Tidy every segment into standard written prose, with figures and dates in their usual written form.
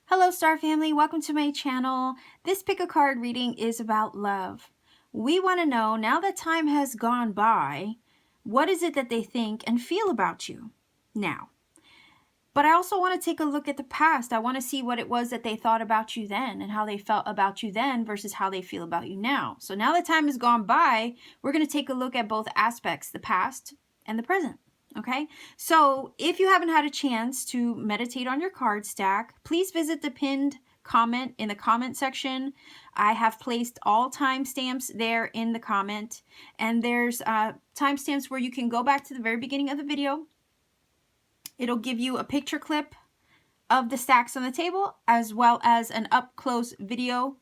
Hello Star Family, welcome to my channel. This pick a card reading is about love. We want to know, now that time has gone by, what is it that they think and feel about you now? But I also want to take a look at the past. I want to see what it was that they thought about you then and how they felt about you then versus how they feel about you now. So now that time has gone by, we're going to take a look at both aspects, the past and the present. Okay, so if you haven't had a chance to meditate on your card stack, please visit the pinned comment in the comment section. I have placed all timestamps there in the comment, and there's timestamps where you can go back to the very beginning of the video. It'll give you a picture clip of the stacks on the table, as well as an up-close video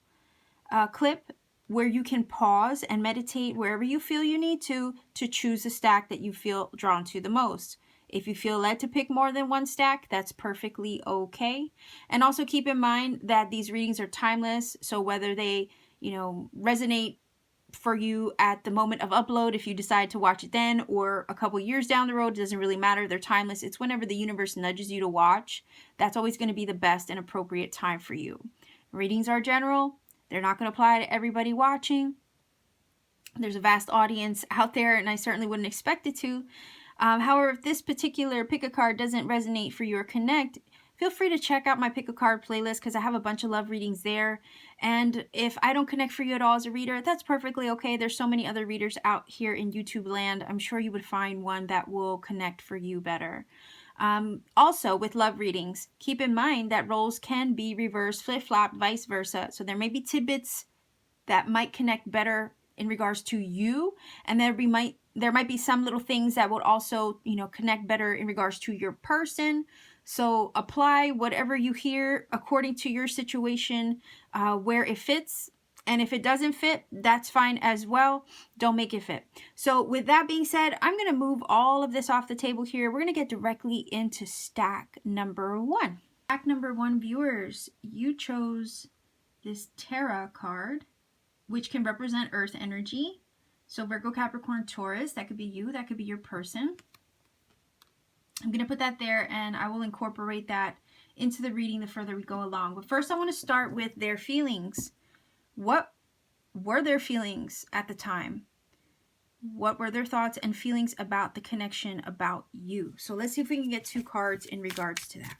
clip where you can pause and meditate wherever you feel you need to choose a stack that you feel drawn to the most. If you feel led to pick more than one stack, that's perfectly okay. And also keep in mind that these readings are timeless, so whether they, resonate for you at the moment of upload, if you decide to watch it then, or a couple years down the road, it doesn't really matter. They're timeless. It's whenever the universe nudges you to watch. That's always going to be the best and appropriate time for you. Readings are general. They're not going to apply to everybody watching. There's a vast audience out there, and I certainly wouldn't expect it to. However, if this particular pick a card doesn't resonate for you or connect, feel free to check out my pick a card playlist, because I have a bunch of love readings there. And if I don't connect for you at all as a reader, that's perfectly okay. There's so many other readers out here in YouTube land. I'm sure you would find one that will connect for you better. Also, with love readings, keep in mind that roles can be reversed, flip-flopped, vice versa. So there may be tidbits that might connect better in regards to you, and there might be some little things that would also, connect better in regards to your person. So apply whatever you hear according to your situation, where it fits. And if it doesn't fit, that's fine as well. Don't make it fit. So with that being said, I'm going to move all of this off the table here. We're going to get directly into stack number 1. Stack number 1, viewers, you chose this Terra card, which can represent Earth energy. So Virgo, Capricorn, Taurus, that could be you, that could be your person. I'm going to put that there, and I will incorporate that into the reading the further we go along. But first I want to start with their feelings. What were their feelings at the time? What were their thoughts and feelings about the connection about you? So let's see if we can get 2 cards in regards to that.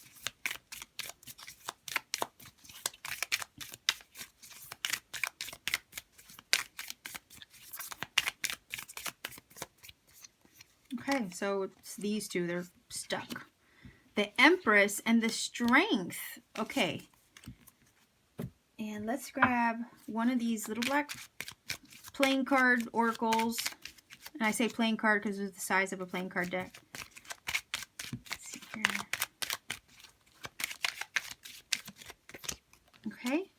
Okay, so it's these 2. They're stuck. The Empress and the Strength. Okay. And let's grab one of these little black playing card oracles. And I say playing card because it's the size of a playing card deck. Let's see here. Okay.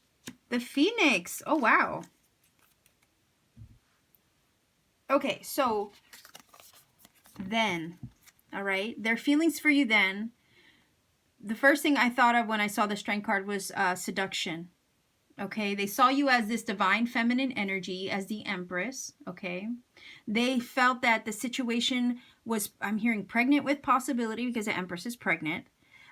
The Phoenix. Oh, wow. Okay, so then, all right, their feelings for you then. The first thing I thought of when I saw the Strength card was seduction. Okay, they saw you as this divine feminine energy, as the Empress, okay? They felt that the situation was, I'm hearing pregnant with possibility, because the Empress is pregnant.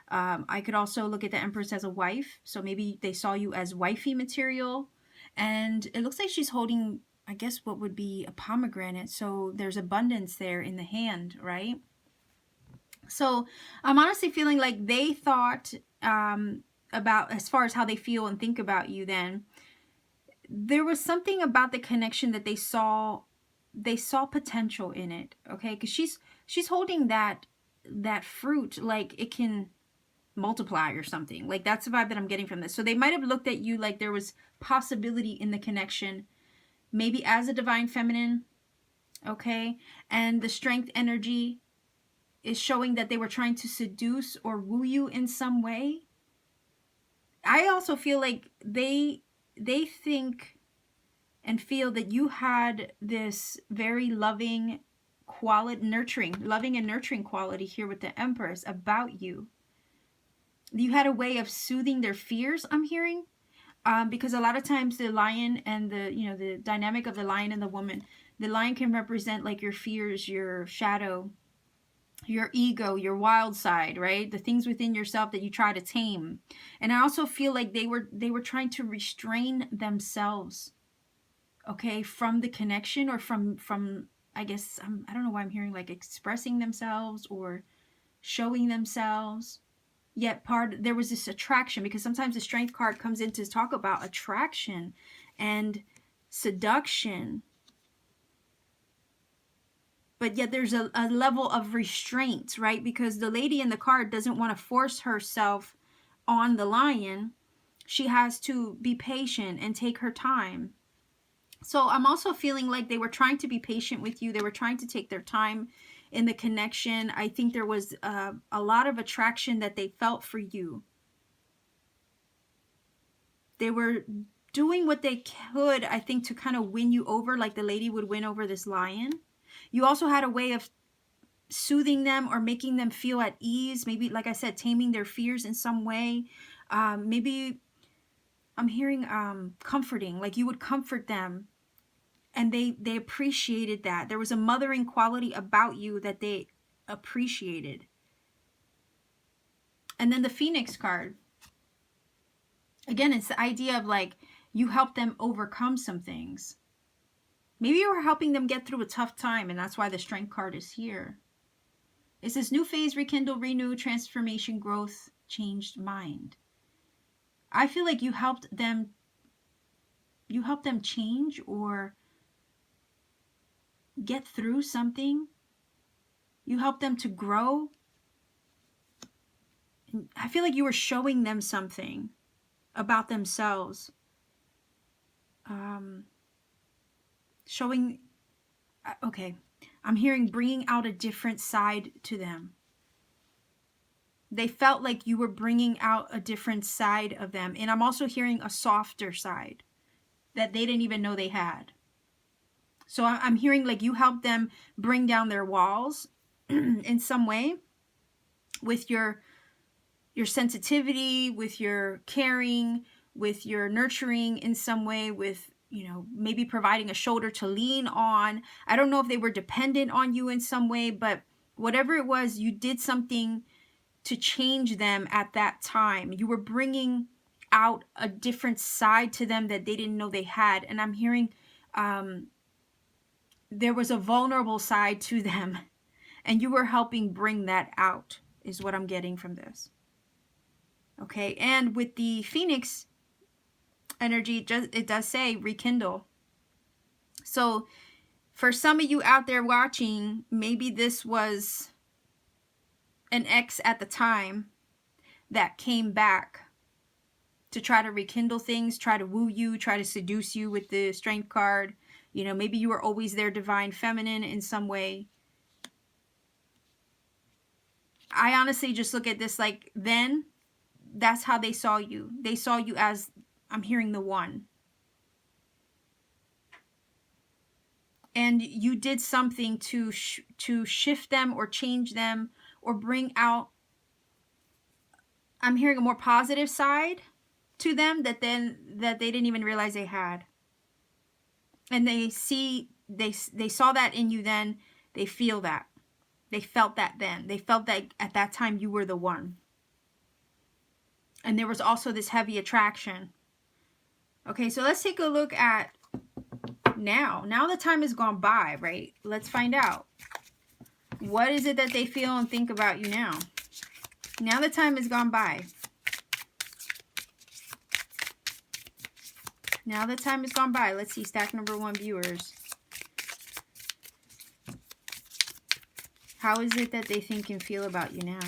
I could also look at the Empress as a wife, so maybe they saw you as wifey material. And it looks like she's holding, I guess, what would be a pomegranate, so there's abundance there in the hand, right? So I'm honestly feeling like they thought, about as far as how they feel and think about you then, there was something about the connection that they saw potential in it, okay? Because she's holding that fruit like it can multiply or something. Like, that's the vibe that I'm getting from this. So they might have looked at you like there was possibility in the connection, maybe as a divine feminine, okay? And the Strength energy is showing that they were trying to seduce or woo you in some way. I also feel like they think and feel that you had this very loving quality, loving and nurturing quality here with the Empress about you. You had a way of soothing their fears, I'm hearing, because a lot of times the lion and the dynamic of the lion and the woman, the lion can represent like your fears, your shadow, your ego, your wild side, right? The things within yourself that you try to tame. And I also feel like they were trying to restrain themselves, okay, from the connection, or from I guess I don't know why I'm hearing like expressing themselves or showing themselves. Yet there was this attraction, because sometimes the Strength card comes in to talk about attraction and seduction. But yet there's a level of restraint, right? Because the lady in the card doesn't want to force herself on the lion. She has to be patient and take her time. So I'm also feeling like they were trying to be patient with you. They were trying to take their time in the connection. I think there was a lot of attraction that they felt for you. They were doing what they could, I think, to kind of win you over, like the lady would win over this lion. You also had a way of soothing them or making them feel at ease. Maybe, like I said, taming their fears in some way. Maybe I'm hearing comforting, like you would comfort them. And they appreciated that. There was a mothering quality about you that they appreciated. And then the Phoenix card. Again, it's the idea of like you helped them overcome some things. Maybe you were helping them get through a tough time, and that's why the Strength card is here. It says new phase, rekindle, renew, transformation, growth, changed mind. I feel like you helped them change or get through something. You helped them to grow. And I feel like you were showing them something about themselves. Okay, I'm hearing bringing out a different side to them. They felt like you were bringing out a different side of them. And I'm also hearing a softer side that they didn't even know they had. So I'm hearing like you helped them bring down their walls in some way with your sensitivity, with your caring, with your nurturing in some way, with, you know, maybe providing a shoulder to lean on. I don't know if they were dependent on you in some way, but whatever it was, you did something to change them at that time. You were bringing out a different side to them that they didn't know they had. And I'm hearing there was a vulnerable side to them, and you were helping bring that out, is what I'm getting from this. Okay, and with the Phoenix energy, it does say rekindle. So for some of you out there watching, maybe this was an ex at the time that came back to try to rekindle things, try to woo you, try to seduce you with the Strength card. You know, maybe you were always their divine feminine in some way. I honestly just look at this like, then that's how they saw you. They saw you as, I'm hearing, the one. And you did something to shift them or change them or bring out, I'm hearing, a more positive side to them that they didn't even realize they had. And they saw that in you then. They feel that. They felt that then. They felt that at that time you were the one. And there was also this heavy attraction. Okay, so let's take a look at now. Now the time has gone by, right? Let's find out. What is it that they feel and think about you now? Now the time has gone by. Now the time has gone by. Let's see, stack number 1 viewers. How is it that they think and feel about you now?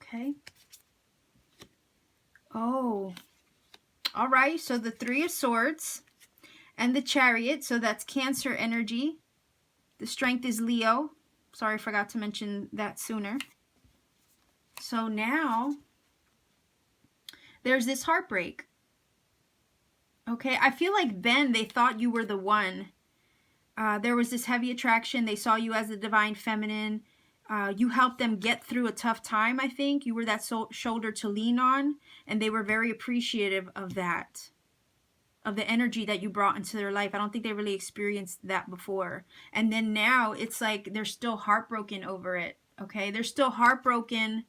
Okay. Oh. All right. So the 3 of Swords and the Chariot. So that's Cancer energy. The Strength is Leo. Sorry, I forgot to mention that sooner. So now there's this heartbreak. Okay. I feel like then they thought you were the one. There was this heavy attraction. They saw you as the divine feminine. You helped them get through a tough time, I think. You were that shoulder to lean on, and they were very appreciative of that. of the energy that you brought into their life. I don't think they really experienced that before. And then now it's like they're still heartbroken over it. Okay, they're still heartbroken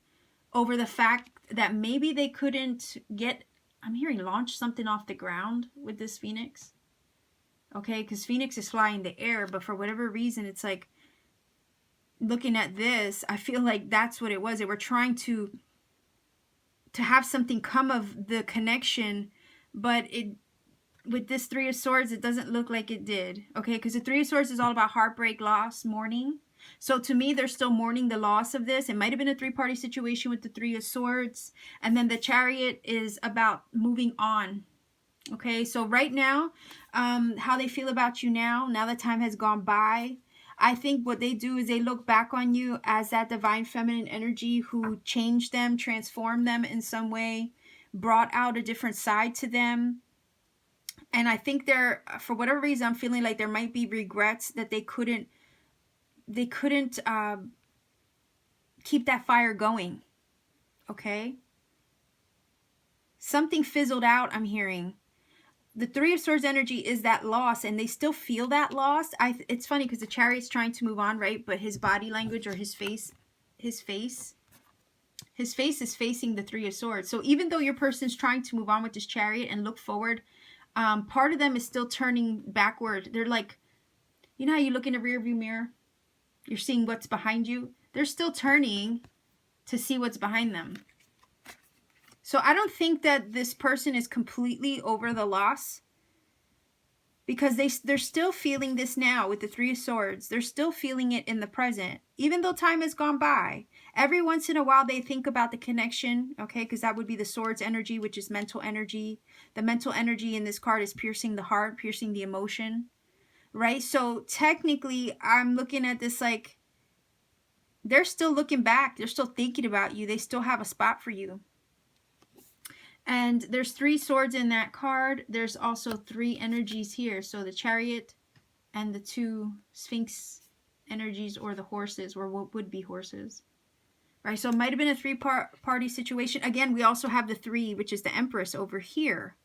over the fact that maybe they couldn't get, I'm hearing launch something off the ground with this Phoenix. Okay, because Phoenix is flying the air, but for whatever reason, it's like, looking at this, I feel like that's what it was. They were trying to have something come of the connection, but it, with this Three of Swords, it doesn't look like it did. Okay, because the Three of Swords is all about heartbreak, loss, mourning. So to me, they're still mourning the loss of this. It might have been a three-party situation with the Three of Swords. And then the Chariot is about moving on. Okay, so right now, how they feel about you now that time has gone by, I think what they do is they look back on you as that divine feminine energy who changed them, transformed them in some way, brought out a different side to them. And I think they're, for whatever reason, I'm feeling like there might be regrets that they couldn't keep that fire going. Okay? Something fizzled out, I'm hearing. The Three of Swords energy is that loss, and they still feel that loss. It's funny because the Chariot's trying to move on, right? But his body language, or his face is facing the Three of Swords. So even though your person's trying to move on with this Chariot and look forward, part of them is still turning backward. They're like, you know how you look in the rear view mirror? You're seeing what's behind you. They're still turning to see what's behind them. So I don't think that this person is completely over the loss, because they're still feeling this now with the Three of Swords. They're still feeling it in the present, even though time has gone by. Every once in a while, they think about the connection, okay, because that would be the Swords energy, which is mental energy. The mental energy in this card is piercing the heart, piercing the emotion, right? So technically, I'm looking at this like they're still looking back. They're still thinking about you. They still have a spot for you. And there's 3 swords in that card. There's also 3 energies here. So the Chariot and the 2 Sphinx energies, or the horses, or what would be horses. Right, so it might have been a 3-party situation. Again, we also have the 3, which is the Empress over here.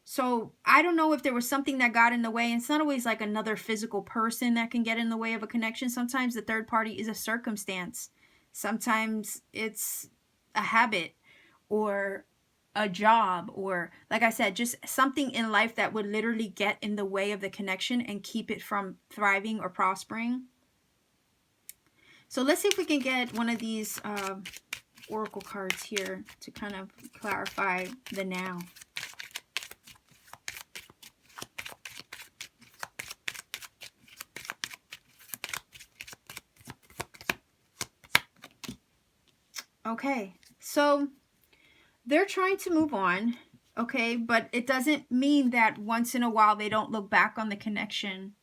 So I don't know if there was something that got in the way. And it's not always like another physical person that can get in the way of a connection. Sometimes the third party is a circumstance. Sometimes it's a habit, or a job, or, like I said, just something in life that would literally get in the way of the connection and keep it from thriving or prospering. So let's see if we can get one of these oracle cards here to kind of clarify the now. Okay, so they're trying to move on, okay, but it doesn't mean that once in a while they don't look back on the connection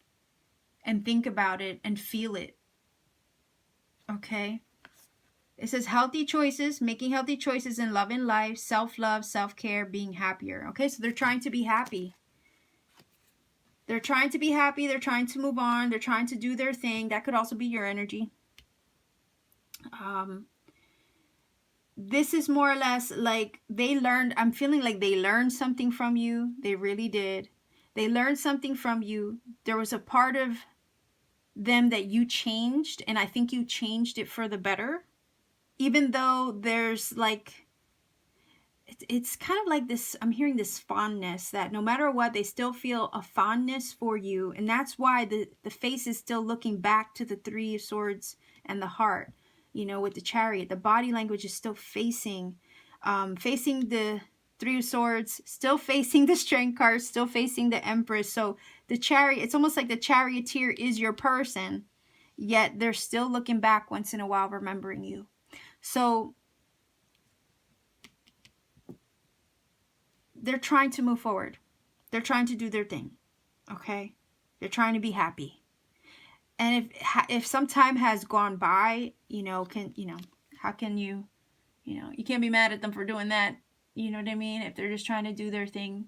and think about it and feel it, okay? It says healthy choices, making healthy choices in love and life, self-love, self-care, being happier, okay? So they're trying to be happy. They're trying to be happy. They're trying to move on. They're trying to do their thing. That could also be your energy. This is more or less like they learned, I'm feeling like they learned something from you. They really did. They learned something from you. There was a part of them that you changed, and I think you changed it for the better. Even though there's like, it's kind of like this, I'm hearing this fondness that no matter what, they still feel a fondness for you. And that's why the face is still looking back to the 3 of Swords and the heart. You know, with the Chariot, the body language is still facing the 3 of Swords, still facing the Strength card, still facing the Empress. So the Chariot, it's almost like the Charioteer is your person, yet they're still looking back once in a while, remembering you. So they're trying to move forward. They're trying to do their thing, okay? They're trying to be happy. And if some time has gone by, how can you can't be mad at them for doing that. You know what I mean? If they're just trying to do their thing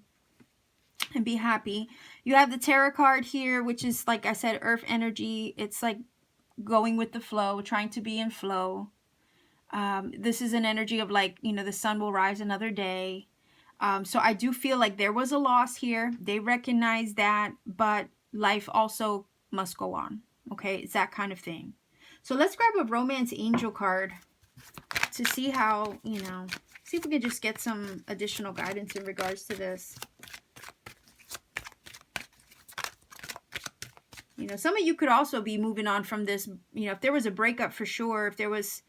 and be happy. You have the Tarot card here, which is, like I said, earth energy. It's like going with the flow, trying to be in flow. This is an energy of like, the sun will rise another day. So I do feel like there was a loss here. They recognize that, but life also must go on. Okay, it's that kind of thing. So let's grab a romance angel card to see how, you know, see if we can just get some additional guidance in regards to this. You know, some of you could also be moving on from this. You know, if there was a breakup for sure, if there was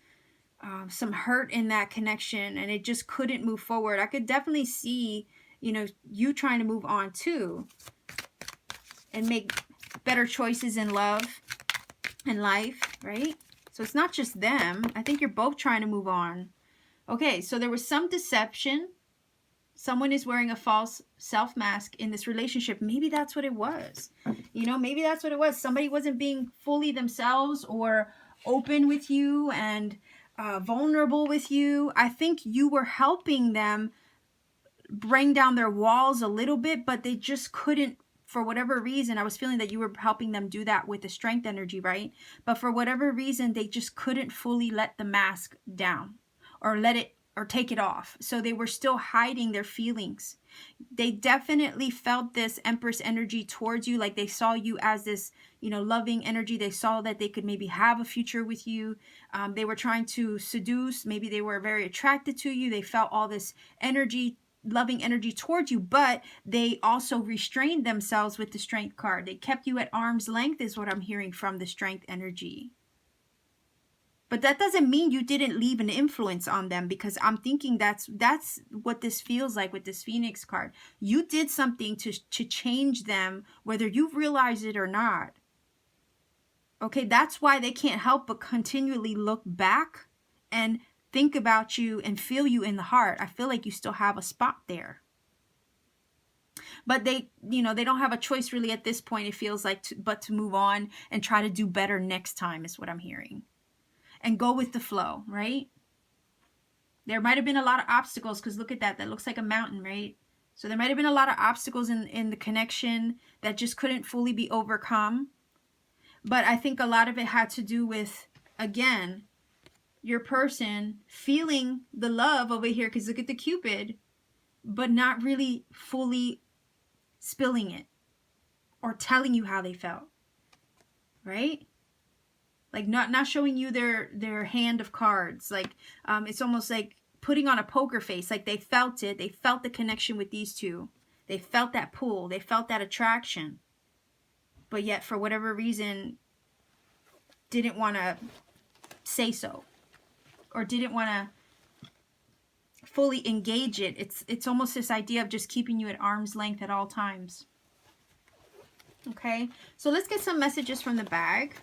some hurt in that connection and it just couldn't move forward, I could definitely see, you know, you trying to move on too and make better choices in love and life, right? So it's not just them. I think you're both trying to move on. Okay, so there was some deception. Someone is wearing a false self mask in this relationship. Maybe that's what it was. You know, maybe that's what it was. Somebody wasn't being fully themselves or open with you and vulnerable with you. I think you were helping them bring down their walls a little bit, but they just couldn't, for whatever reason. I was feeling that you were helping them do that with the strength energy, right? But for whatever reason, they just couldn't fully let the mask down or let it or take it off. So they were still hiding their feelings. They definitely felt this Empress energy towards you, like they saw you as this, you know, loving energy. They saw that they could maybe have a future with you. They were trying to seduce. Maybe they were very attracted to you. They felt all this energy, loving energy towards you, but they also restrained themselves with the Strength card. They kept you at arm's length is what I'm hearing from the Strength energy. But that doesn't mean you didn't leave an influence on them, because I'm thinking that's what this feels like with this Phoenix card. You did something to change them, whether you realize it or not. Okay, that's why they can't help but continually look back and think about you and feel you in the heart. I feel like you still have a spot there. But they, you know, they don't have a choice really at this point, it feels like, but to move on and try to do better next time is what I'm hearing. And go with the flow, right? There might have been a lot of obstacles, because look at that. That looks like a mountain, right? So there might have been a lot of obstacles in the connection that just couldn't fully be overcome. But I think a lot of it had to do with, again, your person feeling the love over here, because look at the Cupid, but not really fully spilling it or telling you how they felt, right? Like not showing you their hand of cards. Like it's almost like putting on a poker face. Like they felt it. They felt the connection with these two. They felt that pull. They felt that attraction. But yet, for whatever reason, didn't want to say so. Or didn't want to fully engage it. It's almost this idea of just keeping you at arm's length at all times. Okay? So let's get some messages from the bag.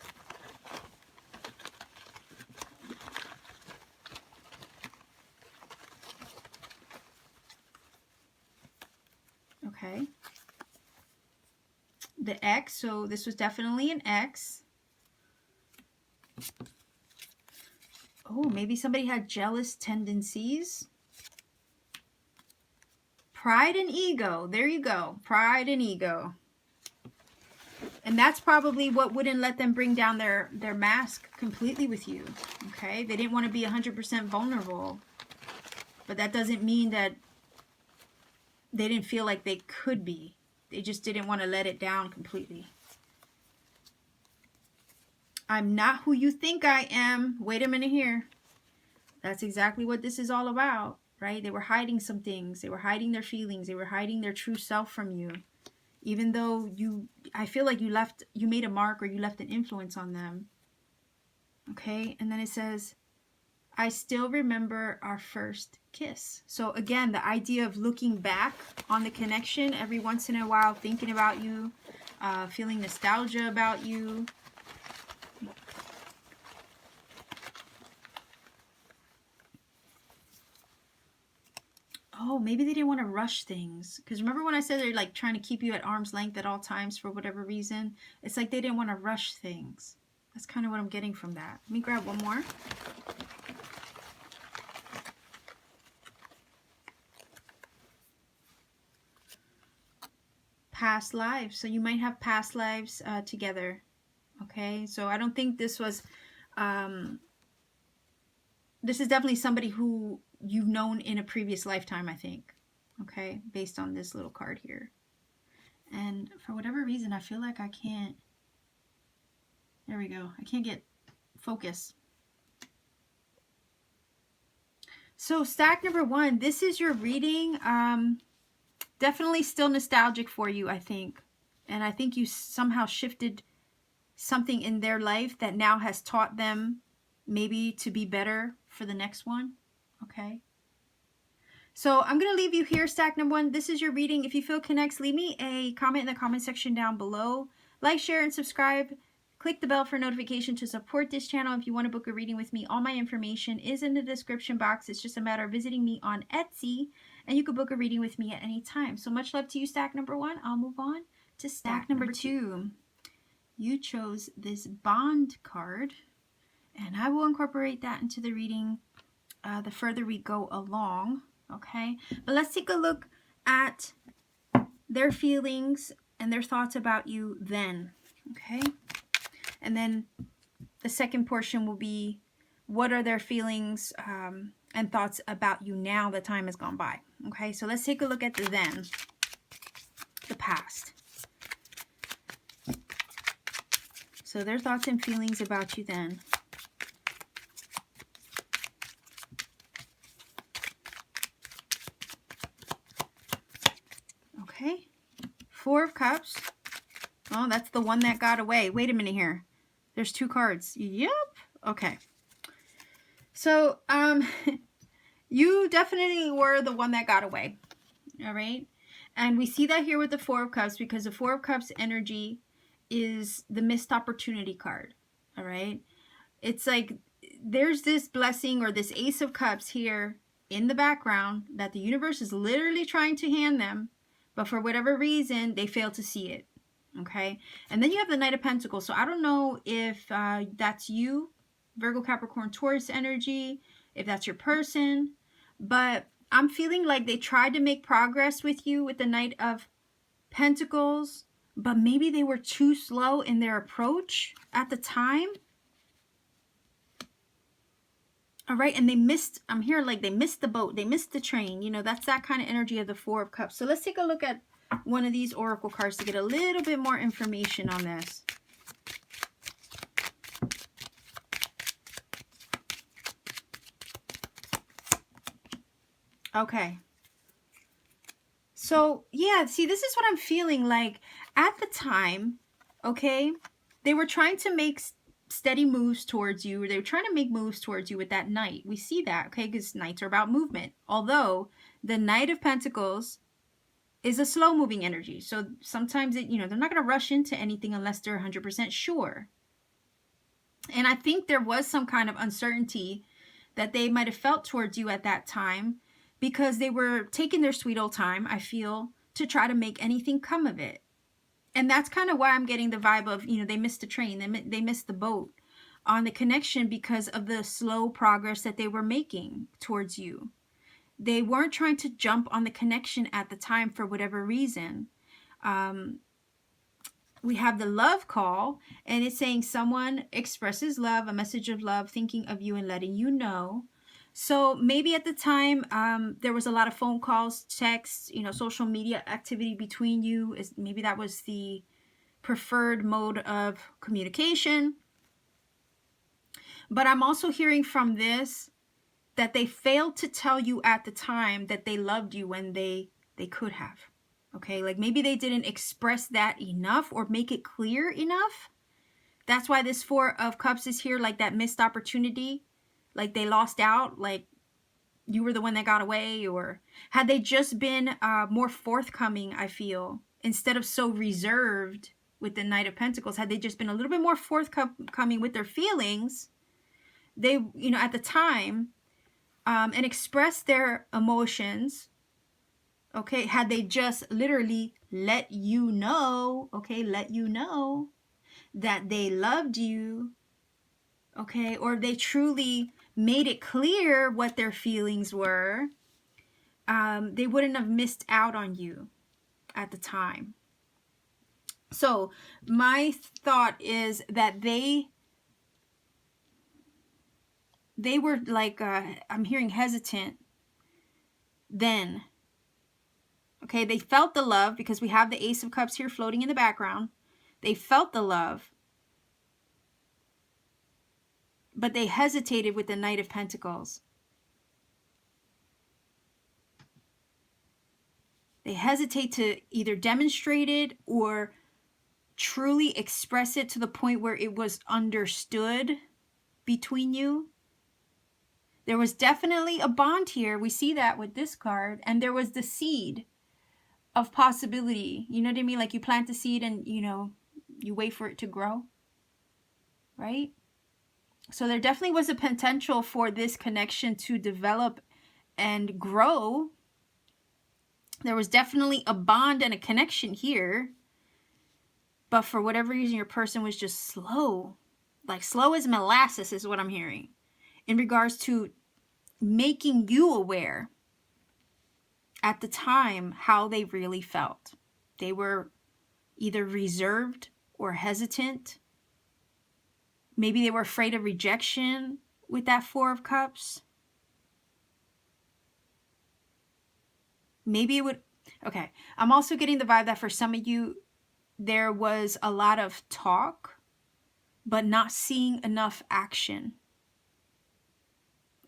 Okay. The X, so this was definitely an X. Oh, maybe somebody had jealous tendencies. Pride and ego. There you go. Pride and ego. And that's probably what wouldn't let them bring down their mask completely with you. Okay? They didn't want to be 100% vulnerable. But that doesn't mean that they didn't feel like they could be. They just didn't want to let it down completely. I'm not who you think I am. Wait a minute here. That's exactly what this is all about, right? They were hiding some things. They were hiding their feelings. They were hiding their true self from you. Even though I feel like you made a mark, or you left an influence on them. Okay? And then it says, I still remember our first kiss. So again, the idea of looking back on the connection every once in a while, thinking about you, feeling nostalgia about you. Oh, maybe they didn't want to rush things. Because remember when I said they're like trying to keep you at arm's length at all times for whatever reason? It's like they didn't want to rush things. That's kind of what I'm getting from that. Let me grab one more. Past lives. So you might have past lives together. Okay, so I don't think this was this is definitely somebody who you've known in a previous lifetime, I think. okay, based on this little card here. And for whatever reason, I feel like I can't, there we go, I can't get focus. So stack number 1, this is your reading. Definitely still nostalgic for you, I think. And I think you somehow shifted something in their life that now has taught them maybe to be better for the next one. Okay. So I'm going to leave you here, stack number 1. This is your reading. If you feel connects, leave me a comment in the comment section down below. Like, share, and subscribe. Click the bell for notification to support this channel. If you want to book a reading with me, all my information is in the description box. It's just a matter of visiting me on Etsy, and you can book a reading with me at any time. So much love to you, stack number 1. I'll move on to stack number 2. You chose this bond card, and I will incorporate that into the reading the further we go along. Okay, but let's take a look at their feelings and their thoughts about you then. Okay, and then the second portion will be, what are their feelings and thoughts about you now that time has gone by. Okay, so let's take a look at the then, the past. So their thoughts and feelings about you then. Okay, 4 of Cups. Oh, that's the one that got away. Wait a minute here. There's 2 cards. Yep. Okay. So, you definitely were the one that got away. All right. And we see that here with the 4 of Cups, because the 4 of Cups energy is the missed opportunity card. All right. It's like there's this blessing or this Ace of Cups here in the background that the universe is literally trying to hand them, but for whatever reason, they fail to see it. Okay. And then you have the Knight of Pentacles. So I don't know if that's you, Virgo, Capricorn, Taurus energy, if that's your person, but I'm feeling like they tried to make progress with you with the Knight of Pentacles, but maybe they were too slow in their approach at the time. All right, and they missed, I'm here like they missed the boat, they missed the train. You know, that's that kind of energy of the 4 of Cups. So let's take a look at one of these oracle cards to get a little bit more information on this. Okay. So, yeah, see, this is what I'm feeling like at the time, okay? They were trying to make steady moves towards you, or they were trying to make moves towards you with that Knight. We see that, okay, because Knights are about movement. Although the Knight of Pentacles is a slow moving energy. So sometimes, they're not going to rush into anything unless they're 100% sure. And I think there was some kind of uncertainty that they might have felt towards you at that time, because they were taking their sweet old time, I feel, to try to make anything come of it. And that's kind of why I'm getting the vibe of, they missed the train, they missed the boat on the connection because of the slow progress that they were making towards you. They weren't trying to jump on the connection at the time for whatever reason. We have the love call, and it's saying someone expresses love, a message of love, thinking of you and letting you know. So maybe at the time, there was a lot of phone calls, texts, social media activity between you. Maybe that was the preferred mode of communication. But I'm also hearing from this that they failed to tell you at the time that they loved you when they could have. Okay, like maybe they didn't express that enough or make it clear enough. That's why this 4 of Cups is here, like that missed opportunity. Like they lost out, like you were the one that got away. Or had they just been more forthcoming, I feel, instead of so reserved with the Knight of Pentacles, had they just been a little bit more forthcoming with their feelings, they, at the time, and expressed their emotions, okay, had they just literally let you know, okay, let you know that they loved you, okay, or they truly made it clear what their feelings were, they wouldn't have missed out on you at the time. So my thought is that they were like, I'm hearing hesitant then Okay, they felt the love because we have the Ace of Cups here floating in the background. They felt the love, but they hesitated with the Knight of Pentacles. They hesitate to either demonstrate it or truly express it to the point where it was understood between you. There was definitely a bond here. We see that with this card. And there was the seed of possibility. You know what I mean? Like you plant the seed and, you know, you wait for it to grow. Right? So there definitely was a potential for this connection to develop and grow. There was definitely a bond and a connection here. But for whatever reason, your person was just slow. Like slow as molasses is what I'm hearing. In regards to making you aware at the time how they really felt. They were either reserved or hesitant. Maybe they were afraid of rejection with that Four of Cups. Maybe it would... Okay, I'm also getting the vibe that for some of you, there was a lot of talk, but not seeing enough action.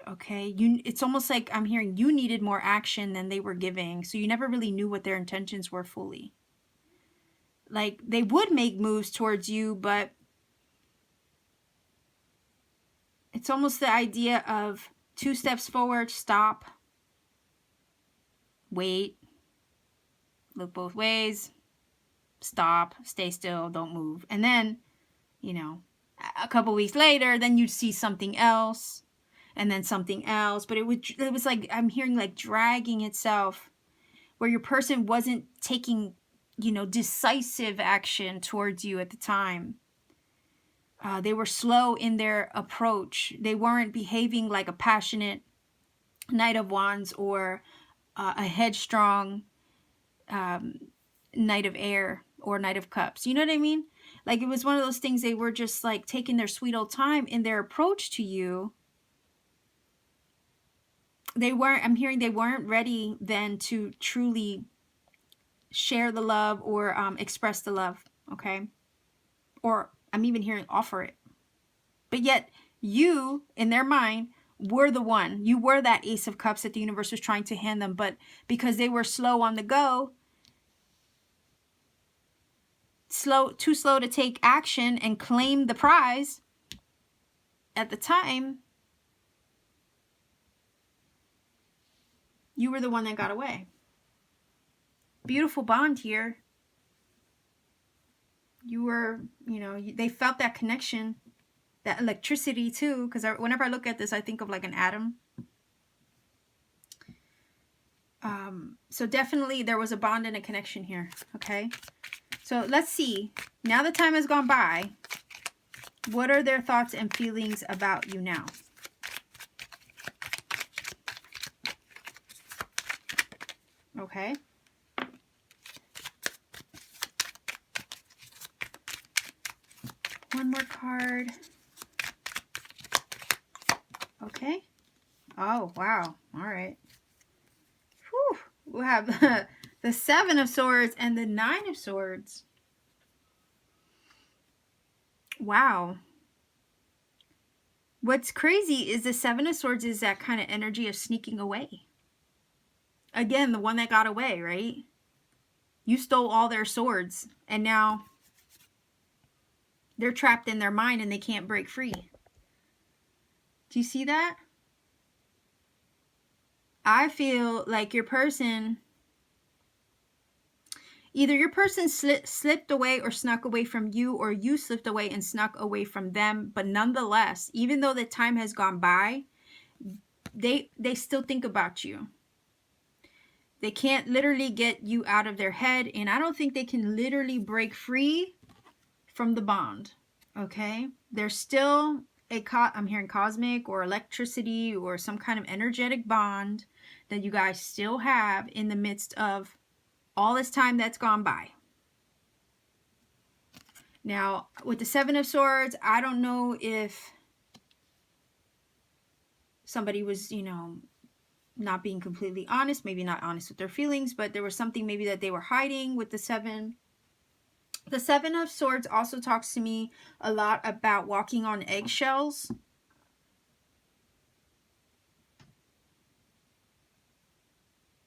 Okay, it's almost like I'm hearing you needed more action than they were giving, so you never really knew what their intentions were fully. Like, they would make moves towards you, but it's almost the idea of 2 steps forward, stop, wait, look both ways, stop, stay still, don't move. And then, you know, a couple weeks later, then you'd see something else. And then something else. But it was like, I'm hearing like dragging itself, where your person wasn't taking, you know, decisive action towards you at the time. They were slow in their approach. They weren't behaving like a passionate Knight of Wands or a headstrong Knight of Air or Knight of Cups. You know what I mean? Like, it was one of those things, they were just like taking their sweet old time in their approach to you. They weren't, I'm hearing they weren't ready then to truly share the love or express the love, okay? Or I'm even hearing offer it. But yet you, in their mind, were the one. You were that Ace of Cups that the universe was trying to hand them. But because they were slow on the go, too slow to take action and claim the prize at the time, you were the one that got away. Beautiful bond here. You were, you know, they felt that connection, that electricity too, because whenever I look at this, I think of like an atom. So definitely there was a bond and a connection here, okay? So let's see. Now the time has gone by. What are their thoughts and feelings about you now? Okay. One more card. Okay. Oh, wow. All right. Whew. We'll have the Seven of Swords and the Nine of Swords. Wow. What's crazy is the Seven of Swords is that kind of energy of sneaking away. Again, the one that got away, right? You stole all their swords, and now they're trapped in their mind and they can't break free. Do you see that? I feel like your person, either your person slipped away or snuck away from you, or you slipped away and snuck away from them. But nonetheless, even though the time has gone by, they still think about you. They can't literally get you out of their head, and I don't think they can literally break free from the bond, okay? There's still I'm hearing cosmic or electricity or some kind of energetic bond that you guys still have in the midst of all this time that's gone by. Now, with the Seven of Swords, I don't know if somebody was, you know, not being completely honest, maybe not honest with their feelings, but there was something maybe that they were hiding with the 7. The 7 of Swords also talks to me a lot about walking on eggshells.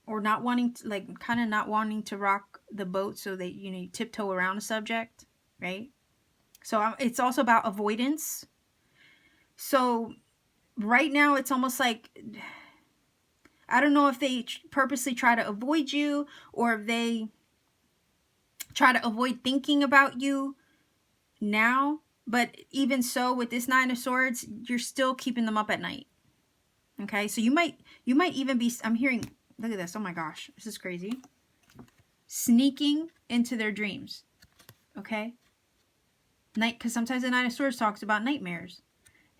Or not wanting to, like, kind of not wanting to rock the boat, so that, you know, you tiptoe around a subject, right? So it's also about avoidance. So right now it's almost like, I don't know if they purposely try to avoid you, or if they try to avoid thinking about you now. But even so, with this 9 of Swords, you're still keeping them up at night. Okay, so you might even be, I'm hearing, look at this, oh my gosh, this is crazy. Sneaking into their dreams. Okay? Night, because sometimes the 9 of Swords talks about nightmares.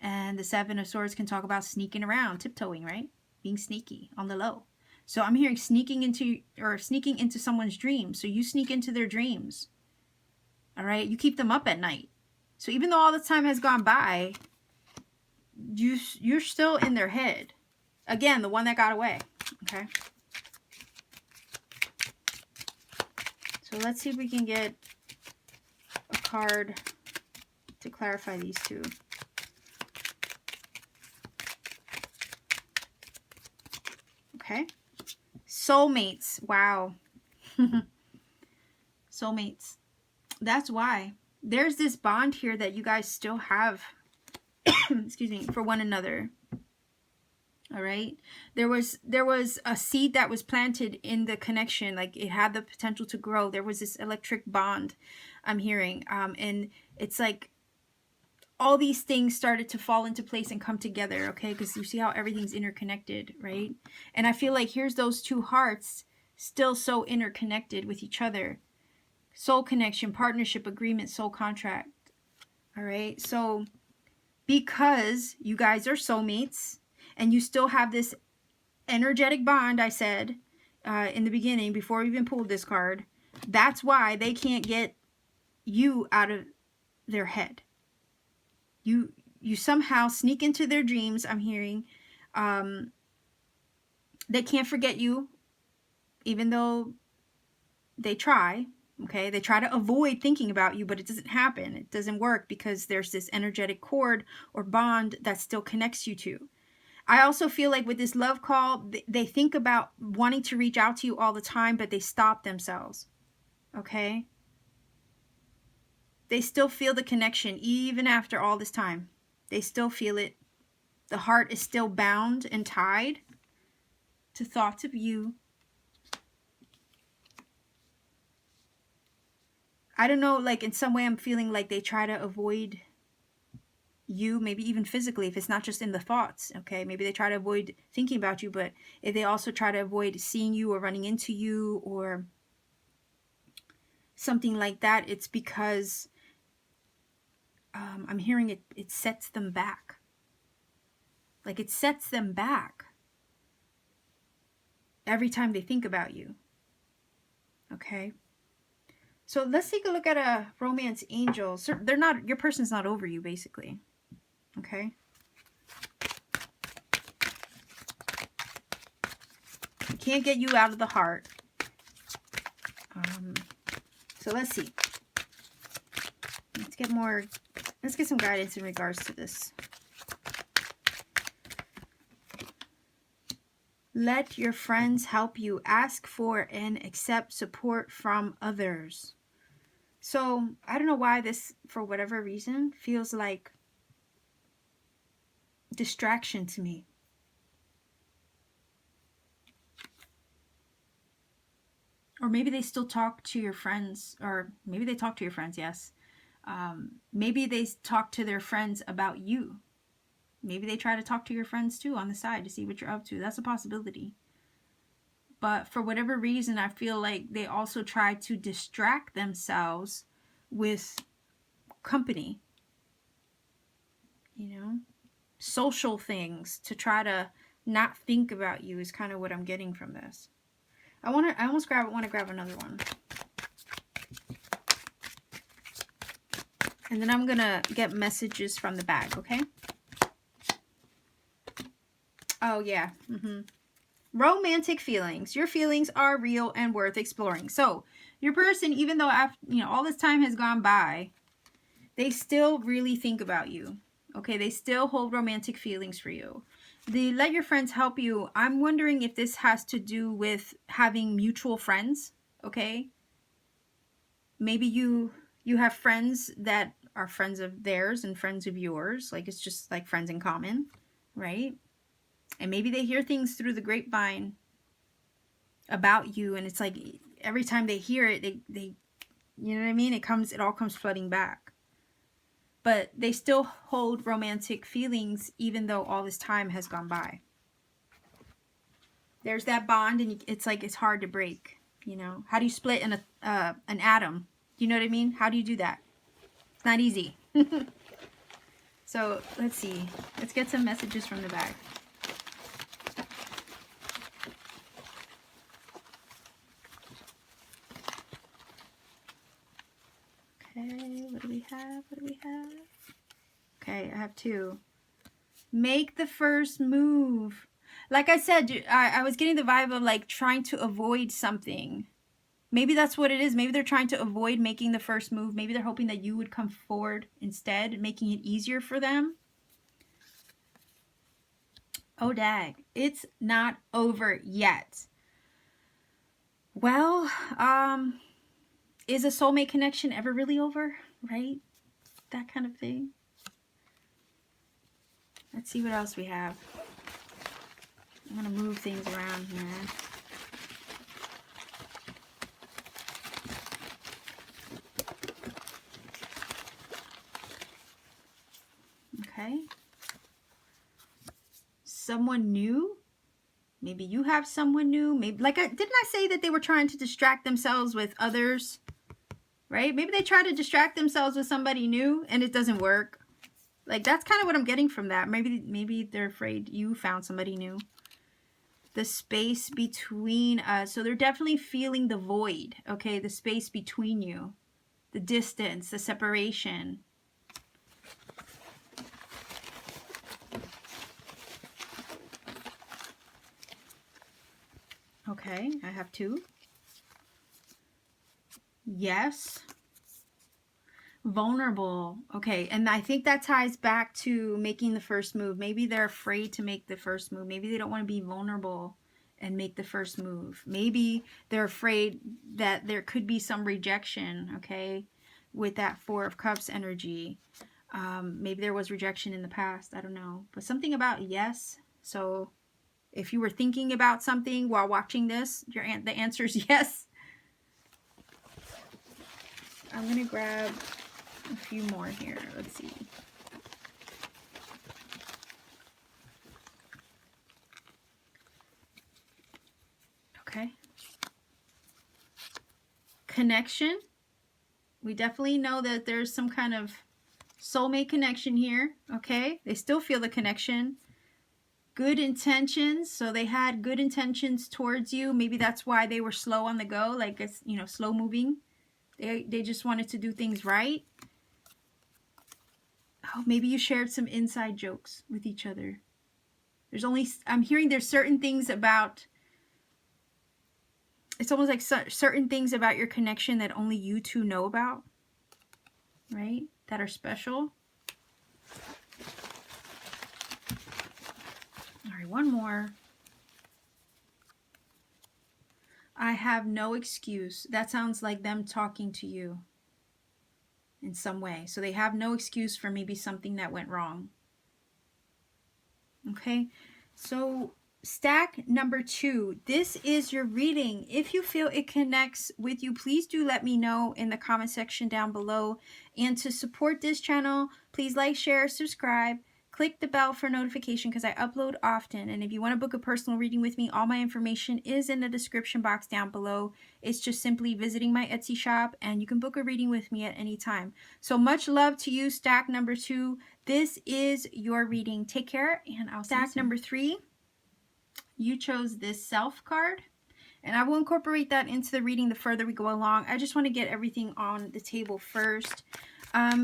And the 7 of Swords can talk about sneaking around, tiptoeing, right? Being sneaky on the low. So I'm hearing sneaking into someone's dreams. So you sneak into their dreams. All right? You keep them up at night. So even though all the time has gone by, you're still in their head. Again, the one that got away. Okay? So let's see if we can get a card to clarify these two. Okay. Soulmates. Wow. Soulmates. That's why. There's this bond here that you guys still have, excuse me, for one another. All right. There was a seed that was planted in the connection. Like, it had the potential to grow. There was this electric bond I'm hearing. And it's like all these things started to fall into place and come together, okay? Because you see how everything's interconnected, right? And I feel like here's those two hearts still so interconnected with each other. Soul connection, partnership, agreement, soul contract. All right? So because you guys are soulmates and you still have this energetic bond, I said in the beginning, before we even pulled this card, that's why they can't get you out of their head. You somehow sneak into their dreams, I'm hearing. They can't forget you, even though they try, okay? They try to avoid thinking about you, but it doesn't happen. It doesn't work because there's this energetic cord or bond that still connects you to. I also feel like with this love call, they think about wanting to reach out to you all the time, but they stop themselves, okay? They still feel the connection even after all this time. They still feel it. The heart is still bound and tied to thoughts of you. I don't know, like in some way I'm feeling like they try to avoid you, maybe even physically, if it's not just in the thoughts, okay? Maybe they try to avoid thinking about you, but if they also try to avoid seeing you or running into you or something like that, it's because I'm hearing it sets them back. Like, it sets them back every time they think about you. Okay? So let's take a look at a romance angel. So they're not, your person's not over you, basically. Okay? Can't get you out of the heart. So let's see. Let's get some guidance in regards to this. Let your friends help you. Ask for and accept support from others. So I don't know why this, for whatever reason, feels like distraction to me. Or maybe they still talk to your friends, or maybe they talk to your friends, yes. Maybe they talk to their friends about you. Maybe they try to talk to your friends too on the side to see what you're up to. That's a possibility. But for whatever reason, I feel like they also try to distract themselves with company. You know? Social things to try to not think about you is kind of what I'm getting from this. I want to grab another one. And then I'm going to get messages from the bag, okay? Oh, yeah. Romantic feelings. Your feelings are real and worth exploring. So your person, even though after, all this time has gone by, they still really think about you. Okay, they still hold romantic feelings for you. They let your friends help you. I'm wondering if this has to do with having mutual friends. Okay, maybe you have friends that are friends of theirs and friends of yours. Like, it's just like friends in common, right? And maybe they hear things through the grapevine about you, and it's like every time they hear it, they you know what I mean? It all comes flooding back. But they still hold romantic feelings even though all this time has gone by. There's that bond, and it's like it's hard to break. How do you split an atom? You know what I mean? How do you do that? It's not easy. So let's see. Let's get some messages from the back. Okay, what do we have? What do we have? Okay, I have 2. Make the first move. Like I said, I was getting the vibe of like trying to avoid something. Maybe that's what it is. Maybe they're trying to avoid making the first move. Maybe they're hoping that you would come forward instead, making it easier for them. Oh, dag. It's not over yet. Well, is a soulmate connection ever really over? Right? That kind of thing. Let's see what else we have. I'm going to move things around here. Okay. Someone new? Maybe you have someone new. Maybe, didn't I say that they were trying to distract themselves with others? Right? Maybe they try to distract themselves with somebody new and it doesn't work. Like, that's kind of what I'm getting from that. Maybe they're afraid you found somebody new. The space between us. So they're definitely feeling the void. Okay, the space between you. The distance, the separation. Okay, I have 2. Yes. Vulnerable. Okay, and I think that ties back to making the first move. Maybe they're afraid to make the first move. Maybe they don't want to be vulnerable and make the first move. Maybe they're afraid that there could be some rejection, okay, with that 4 of Cups energy. Maybe there was rejection in the past. I don't know. But something about yes. So if you were thinking about something while watching this, the answer is yes. I'm going to grab a few more here. Let's see. Okay. Connection. We definitely know that there's some kind of soulmate connection here. Okay. They still feel the connection. Good intentions. So they had good intentions towards you. Maybe that's why they were slow on the go. Like, it's, slow moving. They just wanted to do things right. Oh, maybe you shared some inside jokes with each other. I'm hearing there's certain things about, it's almost like certain things about your connection that only you two know about, right? That are special. All right, one more. I have no excuse. That sounds like them talking to you in some way. So they have no excuse for maybe something that went wrong. Okay, so stack number 2. This is your reading. If you feel it connects with you, please do let me know in the comment section down below. And to support this channel, please like, share, subscribe. Click the bell for notification because I upload often. And if you want to book a personal reading with me, all my information is in the description box down below. It's just simply visiting my Etsy shop and you can book a reading with me at any time. So much love to you, stack number 2. This is your reading. Take care, and I'll see you soon. Stack number 3. You chose this Self card. And I will incorporate that into the reading the further we go along. I just want to get everything on the table first.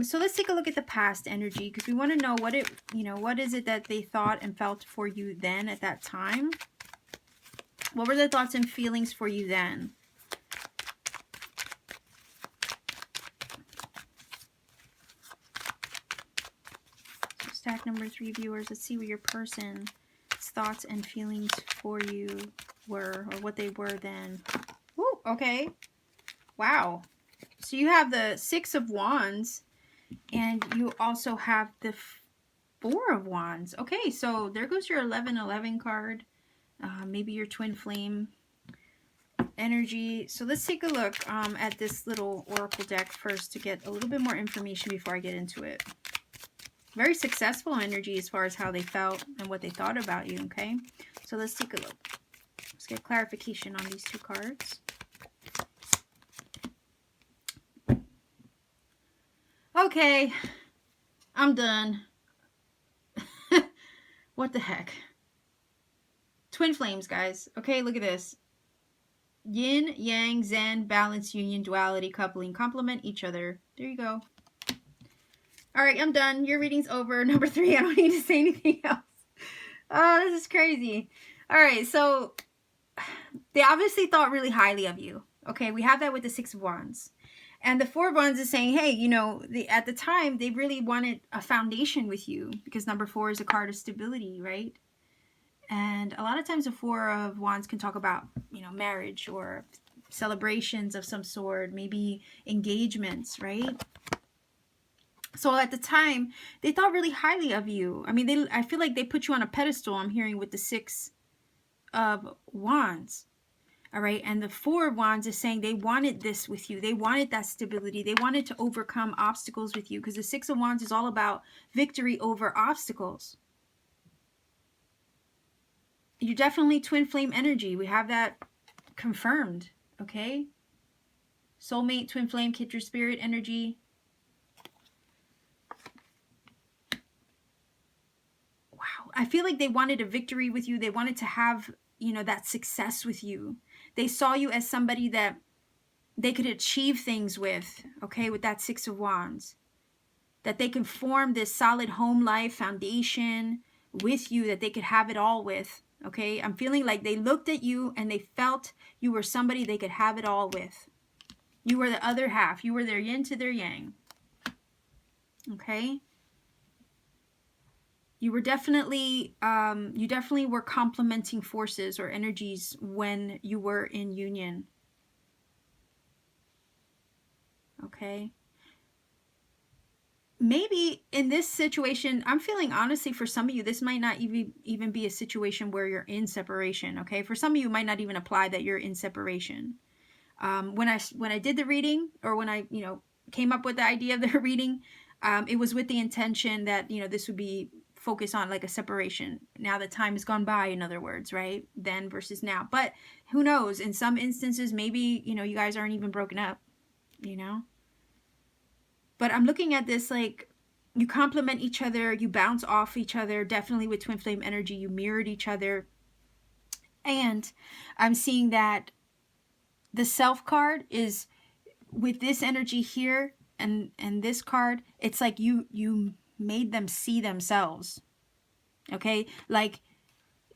So let's take a look at the past energy because we want to know what is it that they thought and felt for you then at that time. What were the thoughts and feelings for you then? So stack number 3, viewers. Let's see what your person's thoughts and feelings for you were, or what they were then. Woo, okay. Wow. So you have the 6 of Wands, and you also have the 4 of Wands. Okay, so there goes your 1111 card. Maybe your twin flame energy. So let's take a look at this little oracle deck first to get a little bit more information before I get into it. Very successful energy as far as how they felt and what they thought about you, okay? So let's take a look. Let's get clarification on these 2 cards. Okay, I'm done. What the heck? Twin flames, guys. Okay, look at this. Yin, yang, zen, balance, union, duality, coupling, complement each other. There you go. All right, I'm done. Your reading's over. Number 3, I don't need to say anything else. Oh, this is crazy. All right, so they obviously thought really highly of you. Okay, we have that with the 6 of Wands. And the 4 of Wands is saying, hey, you know, at the time, they really wanted a foundation with you, because number 4 is a card of stability, right? And a lot of times the 4 of Wands can talk about, you know, marriage or celebrations of some sort, maybe engagements, right? So at the time, they thought really highly of you. I mean, I feel like they put you on a pedestal, I'm hearing, with the 6 of Wands. All right, and the 4 of Wands is saying they wanted this with you. They wanted that stability. They wanted to overcome obstacles with you, because the 6 of Wands is all about victory over obstacles. You're definitely twin flame energy. We have that confirmed, okay? Soulmate, twin flame, kindred spirit energy. Wow, I feel like they wanted a victory with you. They wanted to have, you know, that success with you. They saw you as somebody that they could achieve things with, okay, with that 6 of Wands. That they can form this solid home life foundation with you, that they could have it all with, okay? I'm feeling like they looked at you and they felt you were somebody they could have it all with. You were the other half. You were their yin to their yang, okay? You were definitely, you definitely were complementing forces or energies when you were in union. Okay. Maybe in this situation, I'm feeling honestly for some of you, this might not even be a situation where you're in separation. Okay. For some of you, it might not even apply that you're in separation. When I did the reading, or when I, you know, came up with the idea of the reading, it was with the intention that, you know, this would be focus on like a separation. Now the time has gone by, in other words, right? Then versus now. But who knows? In some instances, maybe, you know, you guys aren't even broken up, you know? But I'm looking at this like you complement each other, you bounce off each other, definitely with twin flame energy, you mirrored each other. And I'm seeing that the self card is with this energy here and this card, it's like you made them see themselves. Okay, like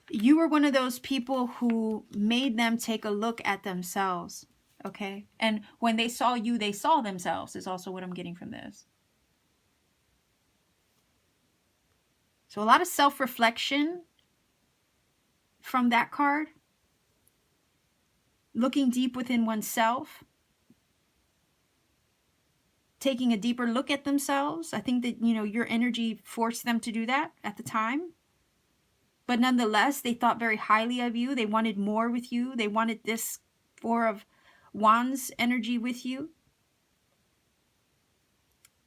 you were one of those people who made them take a look at themselves. Okay, and when they saw you, they saw themselves, is also what I'm getting from this. So a lot of self-reflection from that card, looking deep within oneself, taking a deeper look at themselves. I think that, you know, your energy forced them to do that at the time. But nonetheless, they thought very highly of you. They wanted more with you. They wanted this 4 of Wands energy with you.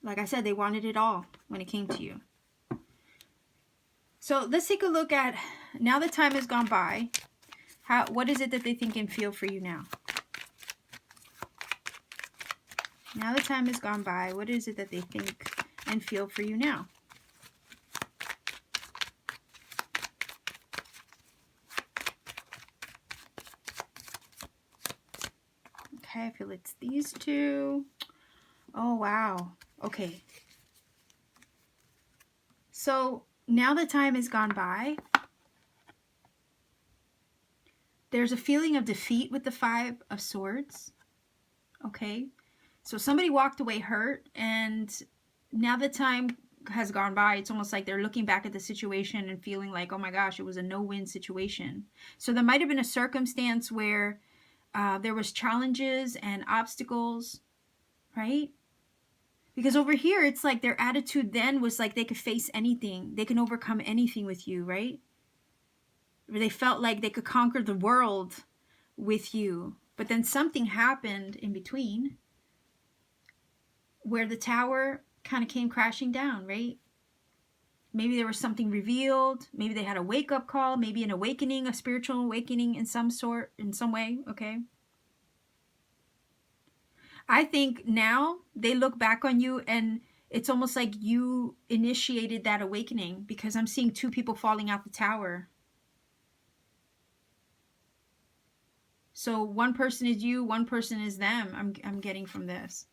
Like I said, they wanted it all when it came to you. So let's take a look at, now the time has gone by, what is it that they think and feel for you now? Now the time has gone by, what is it that they think and feel for you now? Okay, I feel it's these 2. Oh, wow. Okay. So now the time has gone by. There's a feeling of defeat with the Five of Swords. Okay. So somebody walked away hurt, and now the time has gone by. It's almost like they're looking back at the situation and feeling like, oh my gosh, it was a no-win situation. So there might have been a circumstance where there was challenges and obstacles, right? Because over here, it's like their attitude then was like they could face anything. They can overcome anything with you, right? They felt like they could conquer the world with you. But then something happened in between where the tower kind of came crashing down, right? Maybe there was something revealed. Maybe they had a wake-up call. Maybe an awakening, a spiritual awakening in some sort, in some way, okay? I think now they look back on you and it's almost like you initiated that awakening, because I'm seeing two people falling out the tower. So one person is you, one person is them. I'm getting from this.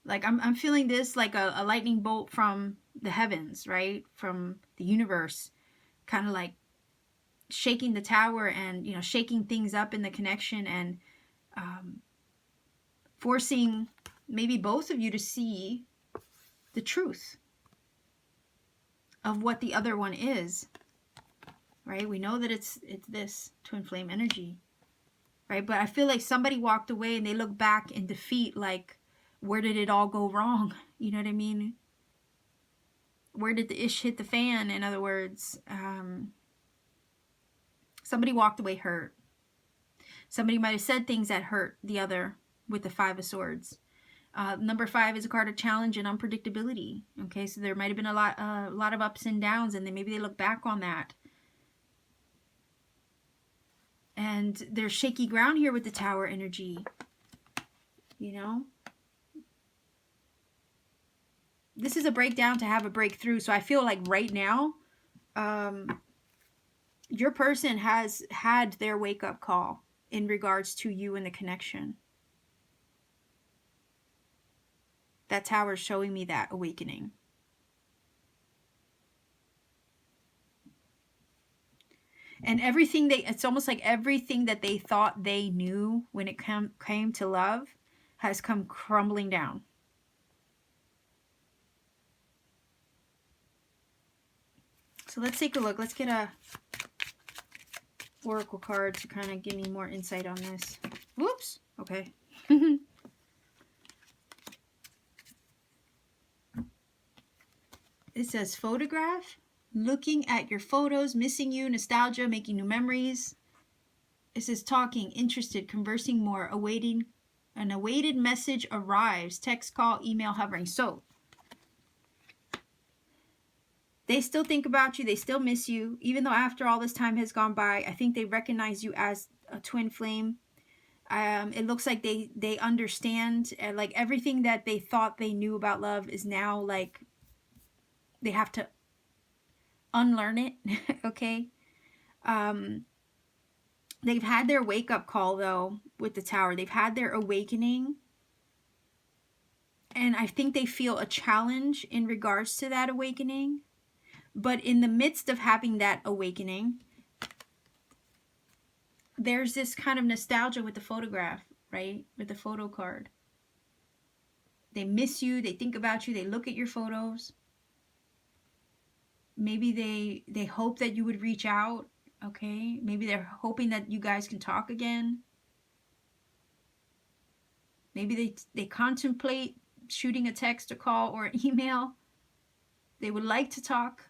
Like I'm feeling this like a lightning bolt from the heavens, right? From the universe, kind of like shaking the tower and, you know, shaking things up in the connection, and forcing maybe both of you to see the truth of what the other one is, right? We know that it's this twin flame energy, right? But I feel like somebody walked away and they look back in defeat, like, where did it all go wrong? You know what I mean? Where did the ish hit the fan? In other words, somebody walked away hurt. Somebody might have said things that hurt the other with the Five of Swords. Number 5 is a card of challenge and unpredictability. Okay, so there might have been a lot of ups and downs, and then maybe they look back on that. And there's shaky ground here with the Tower energy. You know? This is a breakdown to have a breakthrough. So I feel like right now, your person has had their wake-up call in regards to you and the connection. That tower is showing me that awakening. And everything it's almost like everything that they thought they knew when it came to love has come crumbling down. So let's take a look. Let's get a oracle card to kind of give me more insight on this. Whoops. Okay. It says photograph, looking at your photos, missing you, nostalgia, making new memories. It says talking, interested, conversing more, awaiting, an awaited message arrives, text, call, email, hovering. So they still think about you. They still miss you. Even though after all this time has gone by, I think they recognize you as a twin flame. It looks like they understand, like everything that they thought they knew about love is now like they have to unlearn it. Okay. They've had their wake-up call though with the tower. They've had their awakening. And I think they feel a challenge in regards to that awakening. But in the midst of having that awakening, there's this kind of nostalgia with the photograph, right? With the photo card. They miss you. They think about you. They look at your photos. Maybe they hope that you would reach out, okay? Maybe they're hoping that you guys can talk again. Maybe they contemplate shooting a text, a call, or an email. They would like to talk.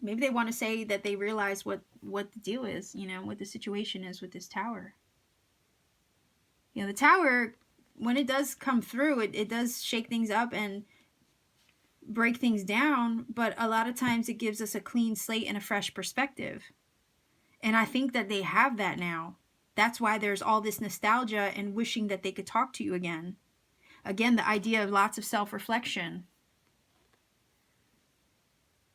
Maybe they want to say that they realize what the deal is, you know, what the situation is with this tower. You know, the tower, when it does come through, it does shake things up and break things down, but a lot of times it gives us a clean slate and a fresh perspective. And I think that they have that now. That's why there's all this nostalgia and wishing that they could talk to you again. Again, the idea of lots of self-reflection.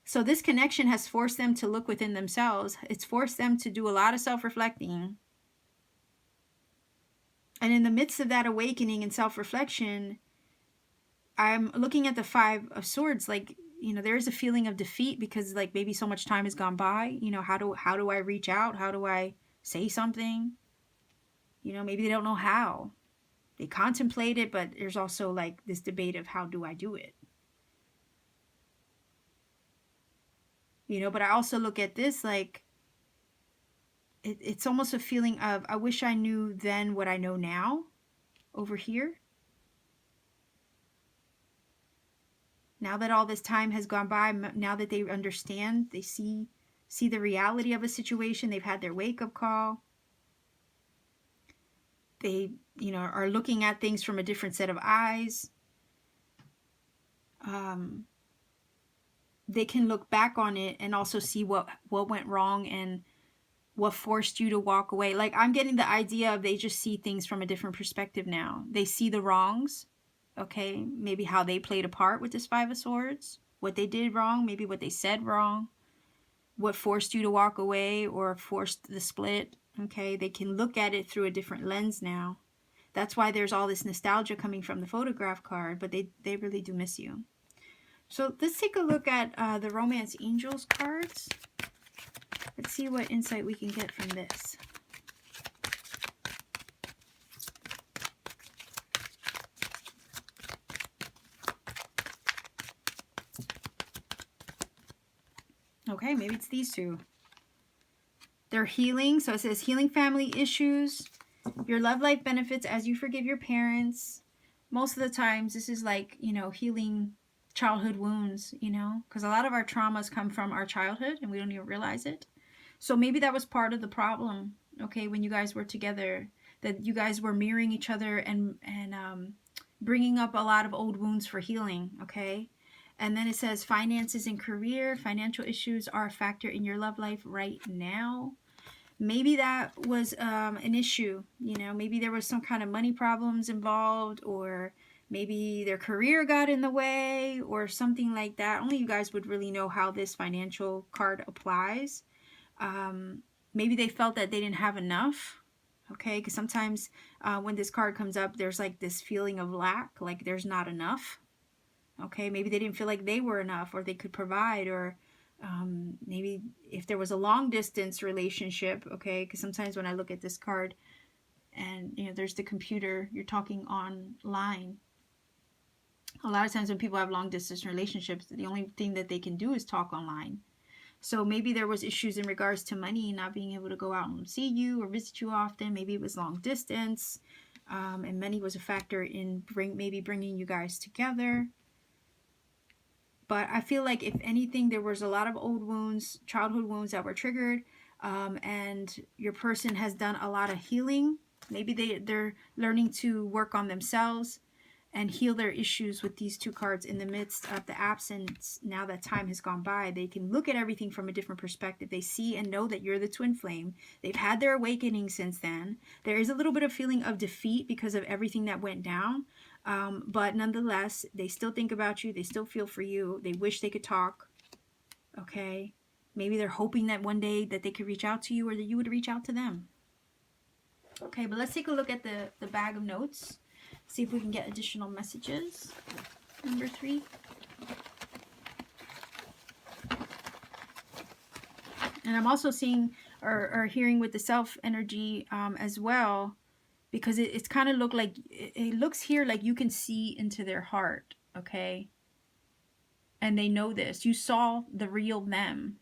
So this connection has forced them to look within themselves. It's forced them to do a lot of self-reflecting. And in the midst of that awakening and self-reflection, I'm looking at the Five of Swords, like you know, there is a feeling of defeat because like maybe so much time has gone by. You know, how do I reach out? How do I say something? You know, maybe they don't know how. They contemplate it, but there's also like this debate of how do I do it? You know, but I also look at this like it's almost a feeling of I wish I knew then what I know now over here. Now that all this time has gone by, now that they understand, they see the reality of a situation, they've had their wake-up call. They, you know, are looking at things from a different set of eyes. They can look back on it and also see what went wrong and what forced you to walk away. Like, I'm getting the idea of they just see things from a different perspective now. They see the wrongs, okay? Maybe how they played a part with this Five of Swords, what they did wrong, maybe what they said wrong, what forced you to walk away or forced the split, okay? They can look at it through a different lens now. That's why there's all this nostalgia coming from the photograph card, but they really do miss you. So let's take a look at the Romance Angels cards. Let's see what insight we can get from this. Okay, maybe it's these two. They're healing. So it says healing family issues. Your love life benefits as you forgive your parents. Most of the times this is like, you know, healing childhood wounds, you know, because a lot of our traumas come from our childhood and we don't even realize it. So maybe that was part of the problem, okay, when you guys were together, that you guys were mirroring each other and bringing up a lot of old wounds for healing, okay? And then it says finances and career. Financial issues are a factor in your love life right now. Maybe that was an issue, you know, maybe there was some kind of money problems involved, or maybe their career got in the way or something like that. Only you guys would really know how this financial card applies. Maybe they felt that they didn't have enough, okay? Because sometimes when this card comes up, there's like this feeling of lack, like there's not enough, okay? Maybe they didn't feel like they were enough or they could provide, or maybe if there was a long distance relationship, okay? Because sometimes when I look at this card and, you know, there's the computer, you're talking online. A lot of times when people have long distance relationships, the only thing that they can do is talk online. So maybe there was issues in regards to money, not being able to go out and see you or visit you often. Maybe it was long distance, and money was a factor in maybe bringing you guys together. But I feel like if anything, there was a lot of old wounds, childhood wounds that were triggered, and your person has done a lot of healing. Maybe they're learning to work on themselves and heal their issues with these two cards in the midst of the absence. Now that time has gone by, they can look at everything from a different perspective. They see and know that you're the twin flame. They've had their awakening since then. There is a little bit of feeling of defeat because of everything that went down. But nonetheless, they still think about you. They still feel for you. They wish they could talk. Okay. Maybe they're hoping that one day that they could reach out to you or that you would reach out to them. Okay, but let's take a look at the bag of notes. See if we can get additional messages. Number 3. And I'm also seeing or hearing with the self energy as well, because it's kind of it looks here like you can see into their heart, okay? And they know this. You saw the real them.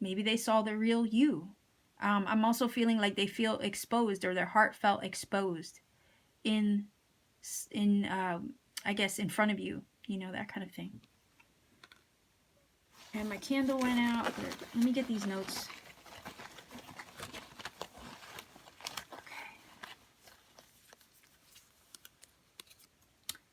Maybe they saw the real you. I'm also feeling like they feel exposed, or their heart felt exposed in I guess in front of you, you know, that kind of thing. And my candle went out, but let me get these notes. Okay.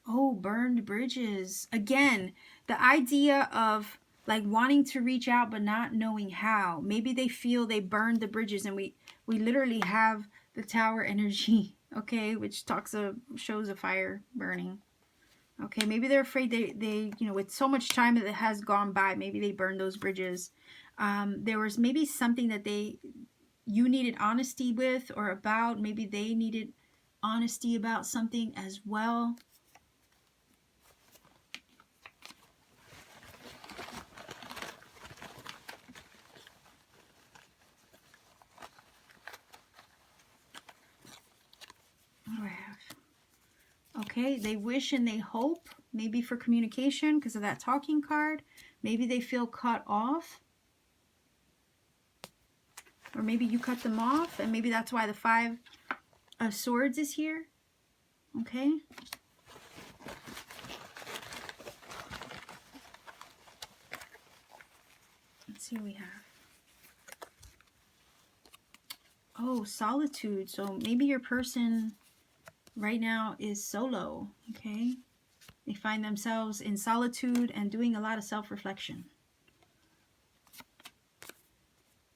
Oh, burned bridges. Again, the idea of like wanting to reach out but not knowing how. Maybe they feel they burned the bridges, and we literally have the Tower energy, okay, which shows a fire burning. Okay, maybe they're afraid they you know, with so much time that has gone by, maybe they burned those bridges. There was maybe something that you needed honesty with or about. Maybe they needed honesty about something as well. Okay, they wish and they hope, maybe for communication because of that talking card. Maybe they feel cut off. Or maybe you cut them off, and maybe that's why the 5 of Swords is here. Okay. Let's see what we have. Oh, solitude. So maybe your person right now is solo. Okay. They find themselves in solitude and doing a lot of self-reflection.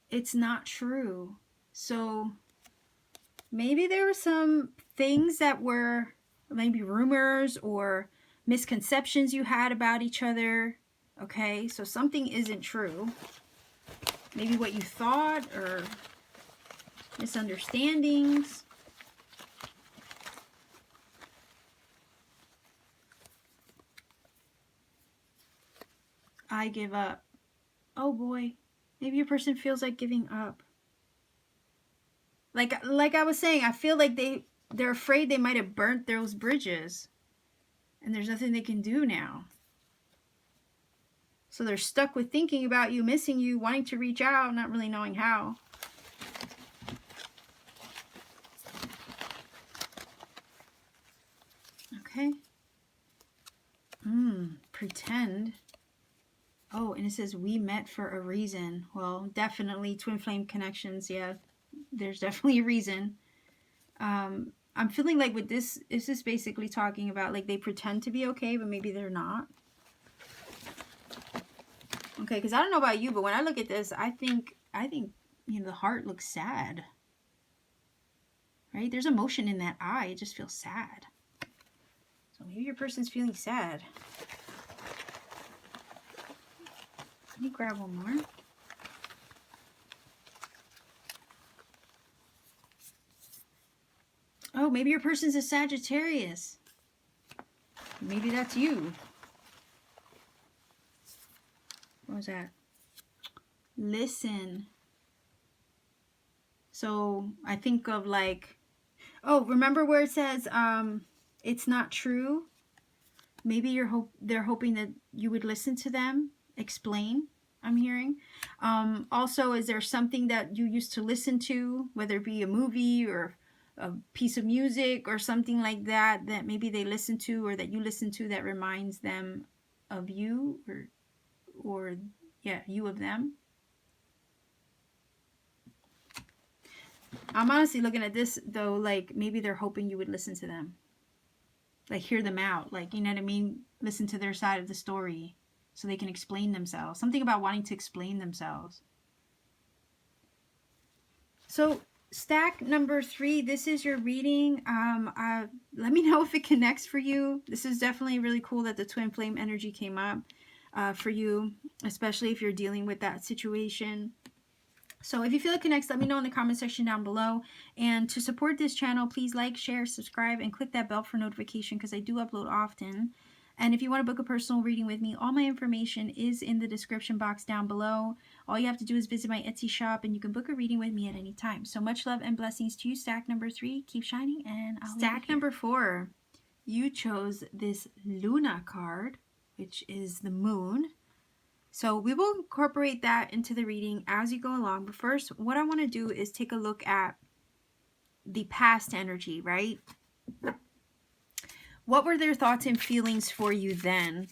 It's not true. So maybe there were some things that were maybe rumors or misconceptions you had about each other. Okay, so something isn't true. Maybe what you thought, or misunderstandings. I give up. Oh boy. Maybe your person feels like giving up. Like I was saying, I feel like they're afraid they might have burnt those bridges. And there's nothing they can do now. So they're stuck with thinking about you, missing you, wanting to reach out, not really knowing how. Okay. Pretend. Oh, and it says, we met for a reason. Well, definitely twin flame connections. Yeah, there's definitely a reason. I'm feeling like with this is basically talking about like they pretend to be okay, but maybe they're not. Okay, because I don't know about you, but when I look at this, I think, you know, the heart looks sad. Right? There's emotion in that eye. It just feels sad. So maybe your person's feeling sad. Let me grab one more. Oh, maybe your person's a Sagittarius. Maybe that's you. What was that? Listen. So I think of like, oh, remember where it says, it's not true? Maybe they're hoping that you would listen to them, explain, I'm hearing. Also, is there something that you used to listen to, whether it be a movie or a piece of music or something like that, that maybe they listen to or that you listen to that reminds them of you, or yeah, you of them? I'm honestly looking at this though, like maybe they're hoping you would listen to them. Like hear them out, like, you know what I mean? Listen to their side of the story so they can explain themselves. Something about wanting to explain themselves. So stack number 3, this is your reading. Let me know if it connects for you. This is definitely really cool that the twin flame energy came up for you, especially if you're dealing with that situation. So if you feel it connects, let me know in the comment section down below. And to support this channel, please like, share, subscribe, and click that bell for notification because I do upload often. And if you want to book a personal reading with me, all my information is in the description box down below. All you have to do is visit my Etsy shop and you can book a reading with me at any time. So much love and blessings to you. Stack number 3, keep shining, and I'll stack number 4. You chose this Luna card, which is the moon. So we will incorporate that into the reading as you go along. But first, what I want to do is take a look at the past energy, right? What were their thoughts and feelings for you then?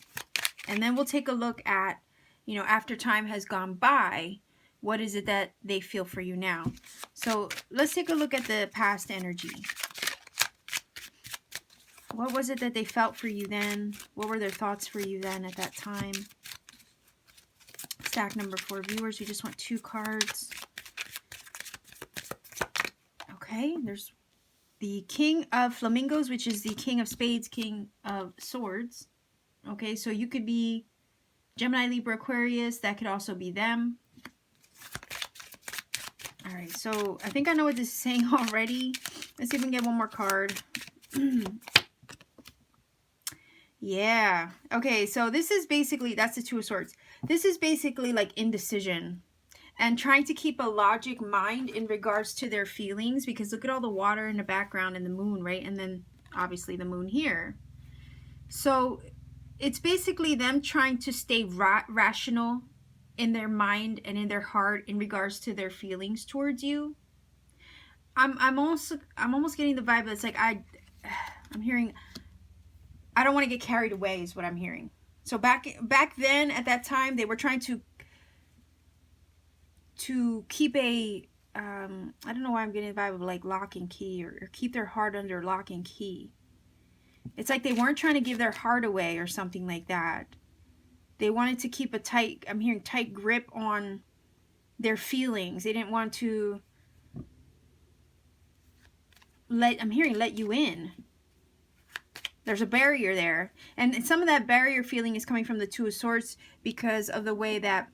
And then we'll take a look at, you know, after time has gone by, what is it that they feel for you now? So let's take a look at the past energy. What was it that they felt for you then? What were their thoughts for you then at that time? Stack number 4, viewers, we just want 2 cards. Okay, there's the King of Flamingos, which is the King of Spades, King of Swords. Okay, so you could be Gemini, Libra, Aquarius. That could also be them. All right, so I think I know what this is saying already. Let's see if we can get one more card. Yeah. Okay, so this is basically, that's the 2 of Swords. This is basically like indecision and trying to keep a logic mind in regards to their feelings, because look at all the water in the background and the moon, right? And then obviously the moon here. So it's basically them trying to stay rational in their mind and in their heart in regards to their feelings towards you. I'm almost getting the vibe that's like I'm hearing, I don't want to get carried away is what I'm hearing. So back then at that time, they were trying to keep a I don't know why I'm getting the vibe of like lock and key, or keep their heart under lock and key. It's like they weren't trying to give their heart away or something like that. They wanted to keep a tight, I'm hearing tight grip on their feelings. They didn't want to I'm hearing let you in. There's a barrier there. And some of that barrier feeling is coming from the Two of Swords because of the way that,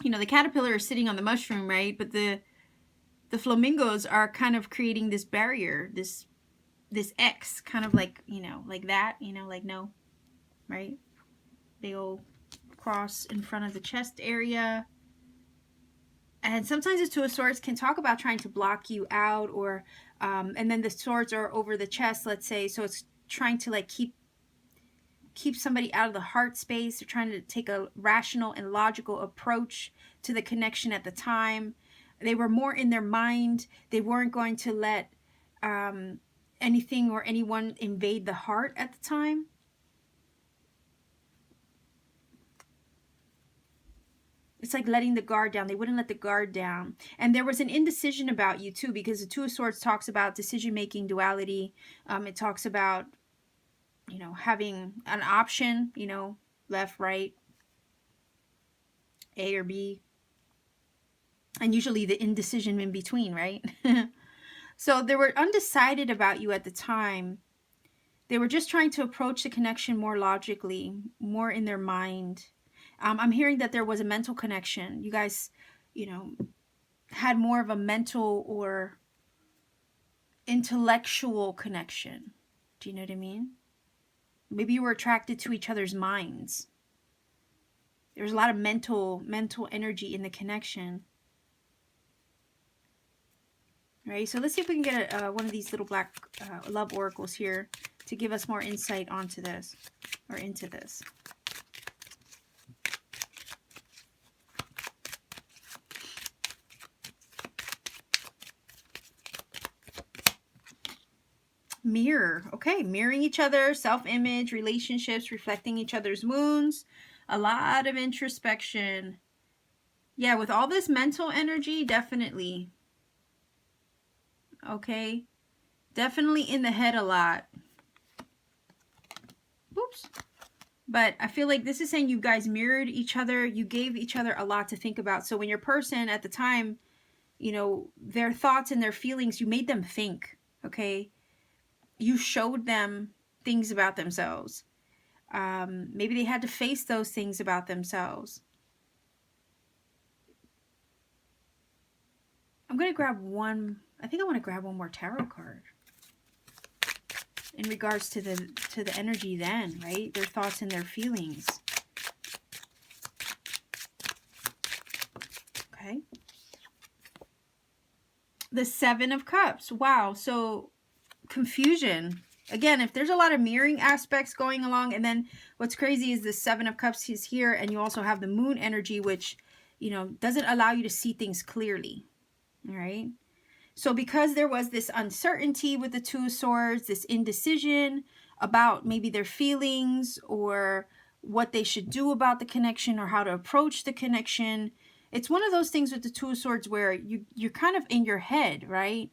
you know, the caterpillar is sitting on the mushroom, right? But the flamingos are kind of creating this barrier, this X, kind of like, you know, like that, you know, like no, right? Big old cross in front of the chest area. And sometimes the Two of Swords can talk about trying to block you out, or and then the swords are over the chest, let's say, so it's trying to like keep somebody out of the heart space. They're trying to take a rational and logical approach to the connection at the time. They were more in their mind. They weren't going to let anything or anyone invade the heart at the time. It's like letting the guard down. They wouldn't let the guard down. And there was an indecision about you too, because the Two of Swords talks about decision-making, duality. It talks about, you know, having an option, you know, left, right, A or B. And usually the indecision in between, right? So they were undecided about you at the time. They were just trying to approach the connection more logically, more in their mind. I'm hearing that there was a mental connection. You guys, you know, had more of a mental or intellectual connection. Do you know what I mean? Maybe you were attracted to each other's minds. There's a lot of mental energy in the connection. Right? So let's see if we can get one of these little black love oracles here to give us more insight onto this, or into this. Mirror. Okay, mirroring each other, self-image, relationships, reflecting each other's wounds, a lot of introspection. Yeah, with all this mental energy, definitely. Okay, definitely in the head a lot. Oops. But I feel like this is saying you guys mirrored each other. You gave each other a lot to think about. So when your person at the time, you know, their thoughts and their feelings, you made them think, okay? You showed them things about themselves. Maybe they had to face those things about themselves. I'm going to grab one. I think I want to grab one more tarot card in regards to the energy then, right? Their thoughts and their feelings. Okay. The Seven of Cups. Wow. So confusion. Again, if there's a lot of mirroring aspects going along, and then what's crazy is the Seven of Cups is here, and you also have the moon energy, which, you know, doesn't allow you to see things clearly. All right. So because there was this uncertainty with the Two of Swords, this indecision about maybe their feelings or what they should do about the connection or how to approach the connection, it's one of those things with the Two of Swords where you're kind of in your head, right?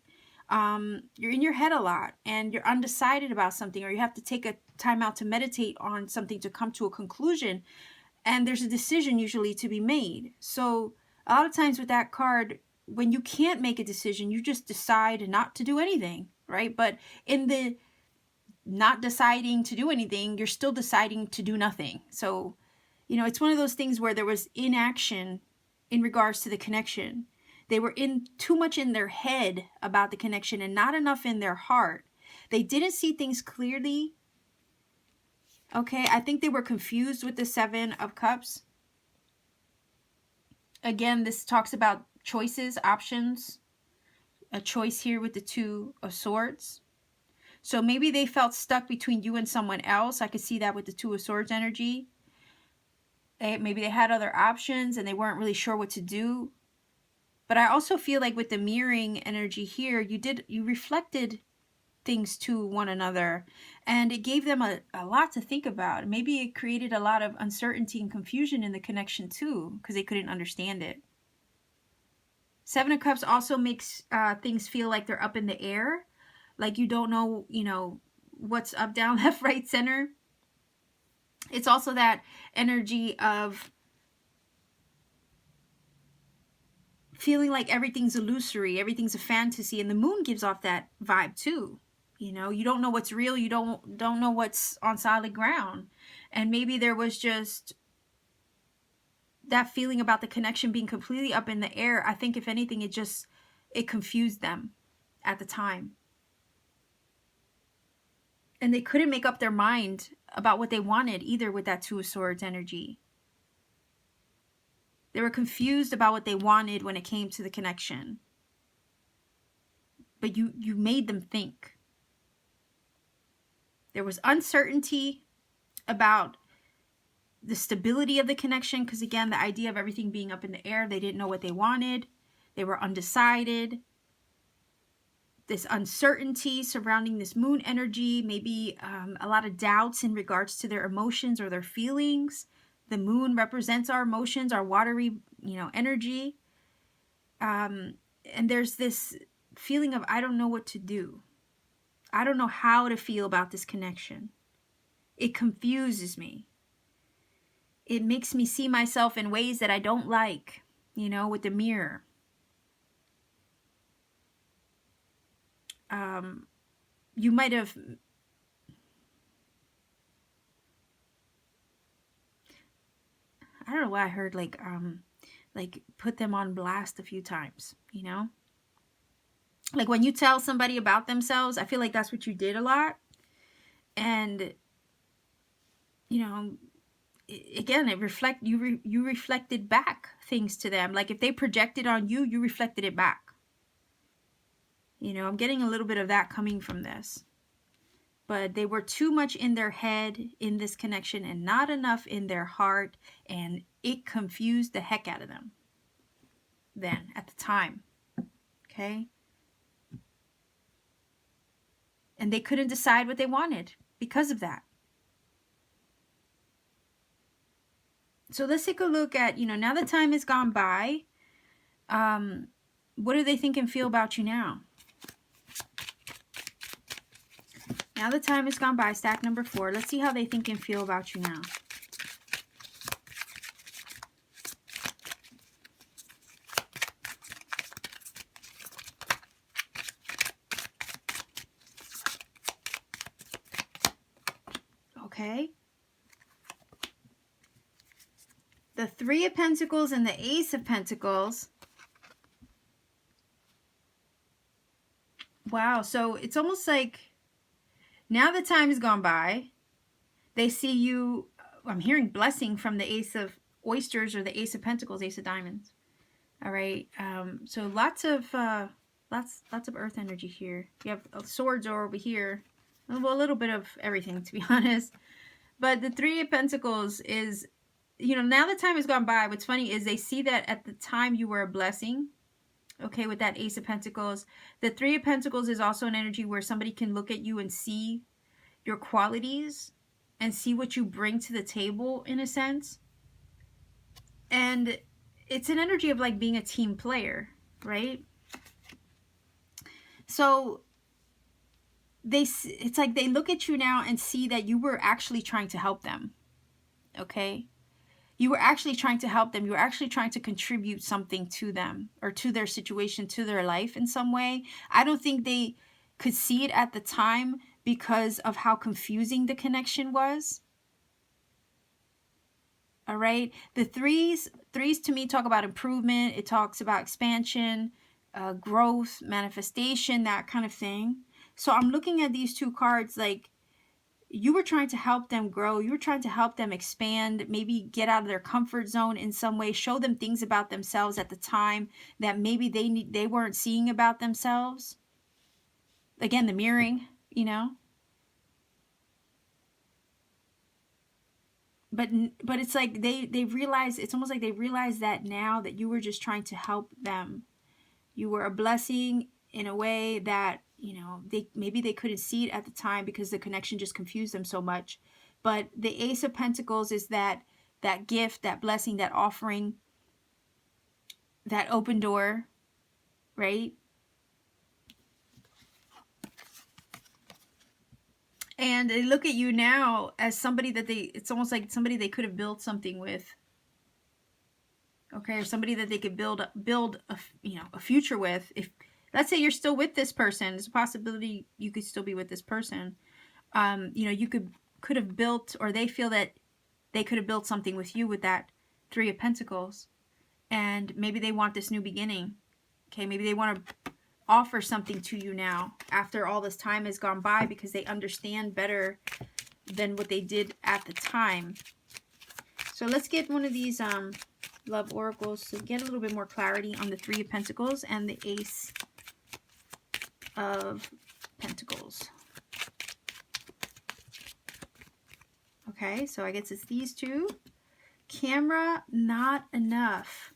You're in your head a lot and you're undecided about something, or you have to take a time out to meditate on something to come to a conclusion. And there's a decision usually to be made. So a lot of times with that card, when you can't make a decision, you just decide not to do anything, right? But in the not deciding to do anything, you're still deciding to do nothing. So, you know, it's one of those things where there was inaction in regards to the connection. They were too much in their head about the connection and not enough in their heart. They didn't see things clearly. Okay, I think they were confused with the Seven of Cups. Again, this talks about choices, options, a choice here with the Two of Swords. So maybe they felt stuck between you and someone else. I could see that with the Two of Swords energy. Maybe they had other options and they weren't really sure what to do. But I also feel like with the mirroring energy here, you reflected things to one another, and it gave them a lot to think about. Maybe it created a lot of uncertainty and confusion in the connection too, because they couldn't understand it. Seven of Cups also makes things feel like they're up in the air, like you don't know, what's up, down, left, right, center. It's also that energy of feeling like everything's illusory, everything's a fantasy, and the moon gives off that vibe too. You don't know what's real, you don't know what's on solid ground. And maybe there was just that feeling about the connection being completely up in the air. I think if anything, it confused them at the time. And they couldn't make up their mind about what they wanted either with that Two of Swords energy. They were confused about what they wanted when it came to the connection. But you made them think. There was uncertainty about the stability of the connection, because again, the idea of everything being up in the air, they didn't know what they wanted. They were undecided. This uncertainty surrounding this moon energy, maybe a lot of doubts in regards to their emotions or their feelings. The moon represents our emotions, our watery, energy. And there's this feeling of, I don't know what to do. I don't know how to feel about this connection. It confuses me. It makes me see myself in ways that I don't like, with the mirror. You might have, I don't know why I heard like put them on blast a few times, Like when you tell somebody about themselves, I feel like that's what you did a lot. And, again, you reflected back things to them. Like if they projected on you, you reflected it back. I'm getting a little bit of that coming from this. But they were too much in their head in this connection and not enough in their heart. And it confused the heck out of them then at the time. Okay? And they couldn't decide what they wanted because of that. So let's take a look at, now the time has gone by. What do they think and feel about you now? Now the time has gone by, stack number 4. Let's see how they think and feel about you now. Okay. The Three of Pentacles and the Ace of Pentacles. Wow, so it's almost like now the time has gone by. They see you, I'm hearing blessing from the Ace of Oysters or the Ace of Pentacles, Ace of Diamonds. All right, so lots of earth energy here. You have swords over here. Well, a little bit of everything, to be honest. But the Three of Pentacles is, now the time has gone by. What's funny is they see that at the time you were a blessing. Okay, with that Ace of Pentacles. The Three of Pentacles is also an energy where somebody can look at you and see your qualities and see what you bring to the table, in a sense. And it's an energy of like being a team player, right? So it's like they look at you now and see that you were actually trying to help them. Okay? You were actually trying to help them. You were actually trying to contribute something to them or to their situation, to their life in some way. I don't think they could see it at the time because of how confusing the connection was. All right. The threes to me talk about improvement. It talks about expansion, growth, manifestation, that kind of thing. So I'm looking at these two cards like you were trying to help them grow. You were trying to help them expand, maybe get out of their comfort zone in some way, show them things about themselves at the time that maybe they weren't seeing about themselves. Again, the mirroring, you know? But it's like they realize, it's almost like they realize that now that you were just trying to help them. You were a blessing in a way that, you know, maybe they couldn't see it at the time because the connection just confused them so much. But the Ace of Pentacles is that gift, that blessing, that offering, that open door, right? And they look at you now as somebody that it's almost like somebody they could have built something with. Okay, or somebody that they could build a, you know, a future with. If, let's say you're still with this person, there's a possibility you could still be with this person. You know, you could have built, or they feel that they could have built something with you with that Three of Pentacles. And maybe they want this new beginning. Okay, maybe they want to offer something to you now after all this time has gone by, because they understand better than what they did at the time. So let's get one of these love oracles to get a little bit more clarity on the Three of Pentacles and the Ace of Pentacles. Okay, so I guess it's these two. Camera, not enough.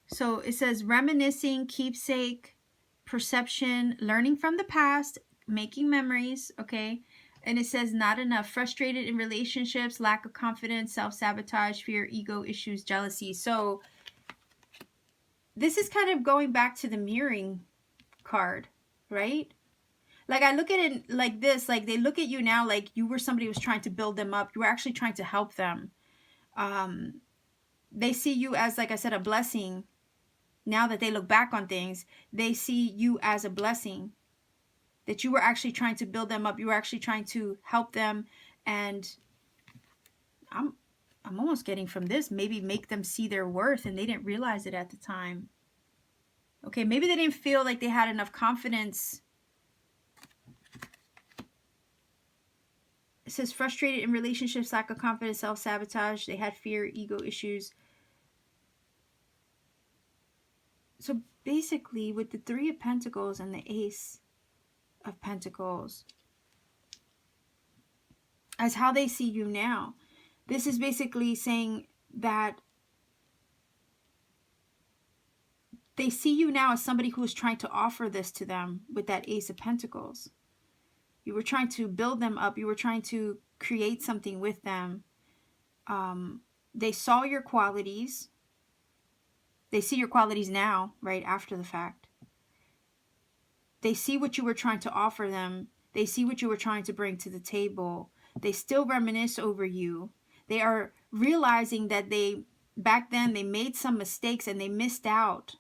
So it says reminiscing, keepsake, perception, learning from the past, making memories, okay? And it says not enough, frustrated in relationships, lack of confidence, self-sabotage, fear, ego issues, jealousy. So this is kind of going back to the mirroring card, right? Like, I look at it like this, like they look at you now like you were somebody who was trying to build them up. You were actually trying to help them. They see you as, like I said, a blessing. Now that they look back on things, they see you as a blessing. That you were actually trying to build them up. You were actually trying to help them. And I'm almost getting from this, maybe make them see their worth, and they didn't realize it at the time. Okay, maybe they didn't feel like they had enough confidence. It says frustrated in relationships, lack of confidence, self-sabotage. They had fear, ego issues. So basically, with the Three of Pentacles and the Ace of Pentacles, as how they see you now, this is basically saying that they see you now as somebody who is trying to offer this to them with that Ace of Pentacles. You were trying to build them up. You were trying to create something with them. They saw your qualities. They see your qualities now, right after the fact. They see what you were trying to offer them. They see what you were trying to bring to the table. They still reminisce over you. They are realizing that back then they made some mistakes and they missed out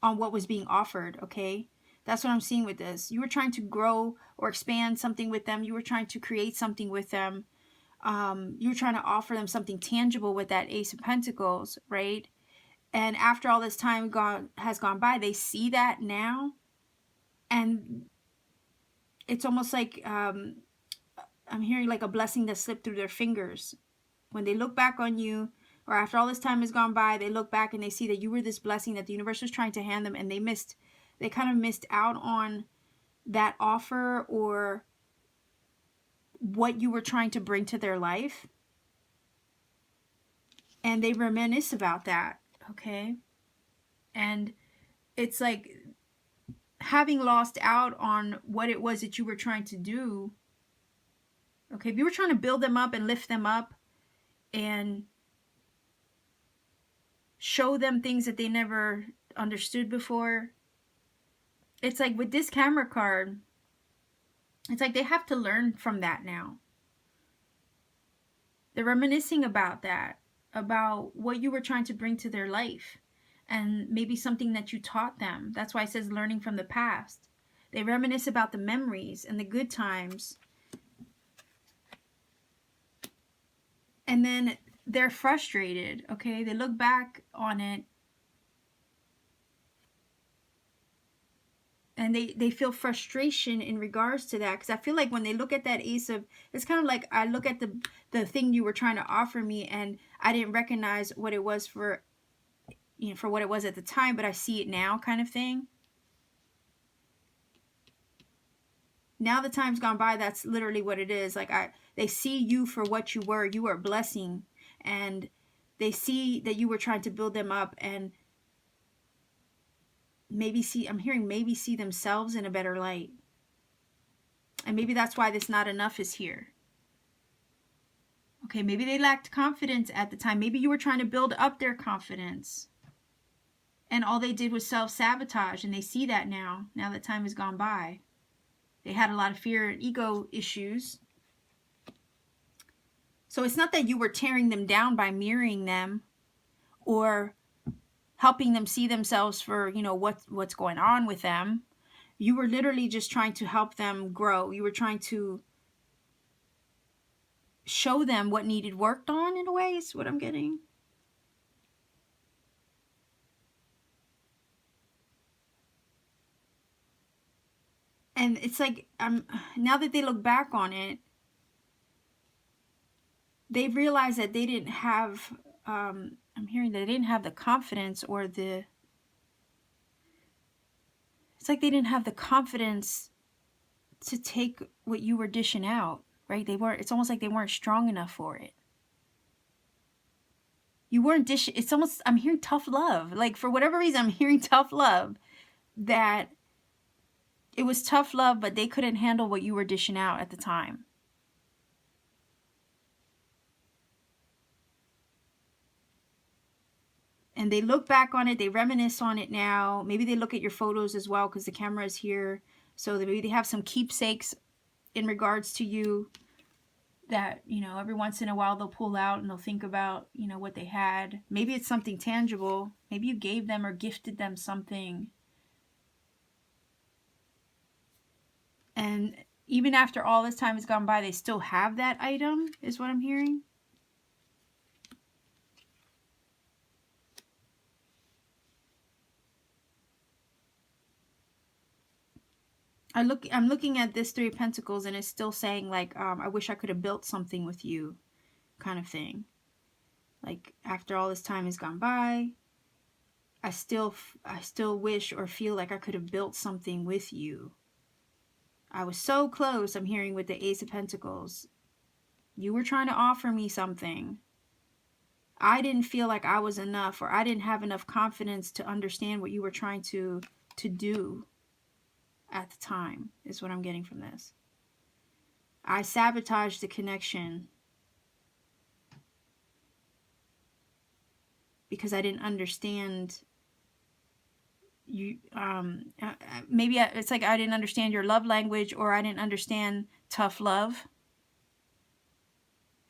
on what was being offered, okay? That's what I'm seeing with this. You were trying to grow or expand something with them. You were trying to create something with them. You were trying to offer them something tangible with that Ace of Pentacles, right? And after all this time has gone by, they see that now. And it's almost like I'm hearing like a blessing that slipped through their fingers. When they look back on you, or after all this time has gone by, they look back and they see that you were this blessing that the universe was trying to hand them, and they kind of missed out on that offer or what you were trying to bring to their life. And they reminisce about that, okay? And it's like having lost out on what it was that you were trying to do. Okay, if you were trying to build them up and lift them up and show them things that they never understood before, it's like with this camera card, it's like they have to learn from that now. They're reminiscing about that, about what you were trying to bring to their life, and maybe something that you taught them. That's why it says learning from the past. They reminisce about the memories and the good times. And then they're frustrated, okay? They look back on it and they feel frustration in regards to that. Because I feel like when they look at that Ace of, it's kind of like I look at the thing you were trying to offer me, and I didn't recognize what it was for, you know, for what it was at the time, but I see it now, kind of thing. Now the time's gone by, that's literally what it is. Like, they see you for what you were. You were a blessing. And they see that you were trying to build them up, and maybe see, I'm hearing maybe see themselves in a better light. And maybe that's why this not enough is here. Okay, maybe they lacked confidence at the time. Maybe you were trying to build up their confidence, and all they did was self-sabotage, and they see that now that time has gone by. They had a lot of fear and ego issues. So it's not that you were tearing them down by mirroring them or helping them see themselves for, you know, what's going on with them. You were literally just trying to help them grow. You were trying to show them what needed worked on, in a way, is what I'm getting. And it's like, now that they look back on it, they realize that they didn't have, I'm hearing that they didn't have the confidence, or it's like they didn't have the confidence to take what you were dishing out, right? It's almost like they weren't strong enough for it. You weren't dishing, it's almost, I'm hearing tough love. Like, for whatever reason, I'm hearing tough love. That it was tough love, but they couldn't handle what you were dishing out at the time. And they look back on it, they reminisce on it now. Maybe they look at your photos as well, because the camera is here. So maybe they have some keepsakes in regards to you that, you know, every once in a while they'll pull out and they'll think about, you know, what they had. Maybe it's something tangible. Maybe you gave them or gifted them something. And even after all this time has gone by, they still have that item, is what I'm hearing. I'm looking at this Three of Pentacles, and it's still saying, like, I wish I could have built something with you, kind of thing. Like, after all this time has gone by, I still wish or feel like I could have built something with you. I was so close, I'm hearing, with the Ace of Pentacles. You were trying to offer me something. I didn't feel like I was enough, or I didn't have enough confidence to understand what you were trying to do at the time, is what I'm getting from this. I sabotaged the connection because I didn't understand you. Maybe it's like I didn't understand your love language, or I didn't understand tough love.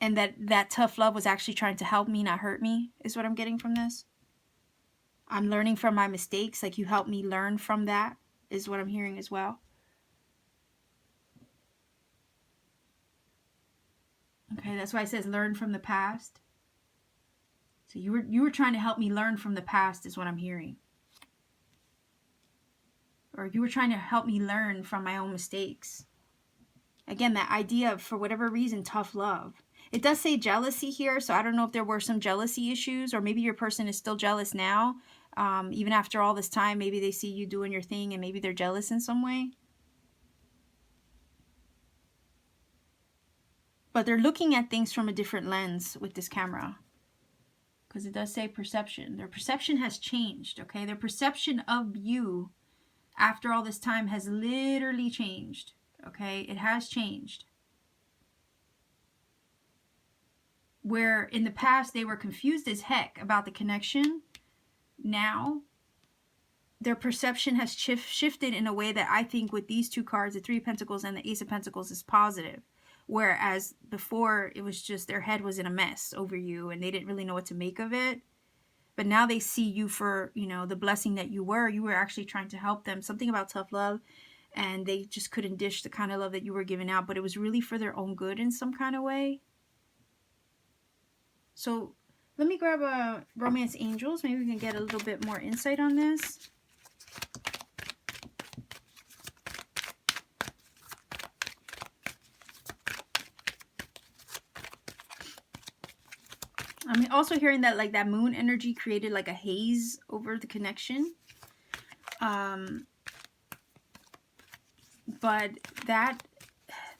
And that tough love was actually trying to help me, not hurt me, is what I'm getting from this. I'm learning from my mistakes. Like, you helped me learn from that, is what I'm hearing as well. Okay, that's why it says learn from the past. So you were trying to help me learn from the past, is what I'm hearing. Or you were trying to help me learn from my own mistakes. Again, that idea of, for whatever reason, tough love. It does say jealousy here, so I don't know if there were some jealousy issues, or maybe your person is still jealous now. Even after all this time, maybe they see you doing your thing, and maybe they're jealous in some way. But they're looking at things from a different lens with this camera. Because it does say perception. Their perception has changed, okay? Their perception of you after all this time has literally changed, okay? It has changed. Where in the past they were confused as heck about the connection, now their perception has shifted in a way that I think, with these two cards, the Three of Pentacles and the Ace of Pentacles, is positive. Whereas before, it was just their head was in a mess over you and they didn't really know what to make of it. But now they see you for, you know, the blessing that you were. You were actually trying to help them. Something about tough love. And they just couldn't dish the kind of love that you were giving out. But it was really for their own good in some kind of way. So let me grab a Romance Angels. Maybe we can get a little bit more insight on this. I'm also hearing that, like, that moon energy created like a haze over the connection. But that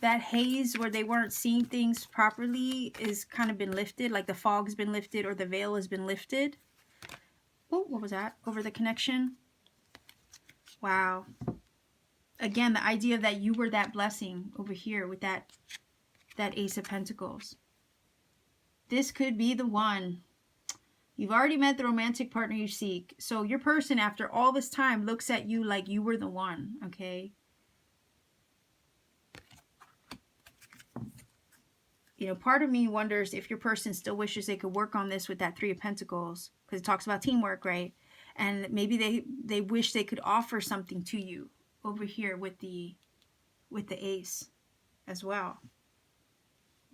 haze where they weren't seeing things properly is kind of been lifted, like the fog's been lifted or the veil has been lifted. Oh, what was that? Over the connection. Wow. Again, the idea that you were that blessing over here with that Ace of Pentacles. This could be the one. You've already met the romantic partner you seek. So your person, after all this time, looks at you like you were the one, okay? You know, part of me wonders if your person still wishes they could work on this with that Three of Pentacles, because it talks about teamwork, right? And maybe they wish they could offer something to you over here with the Ace as well.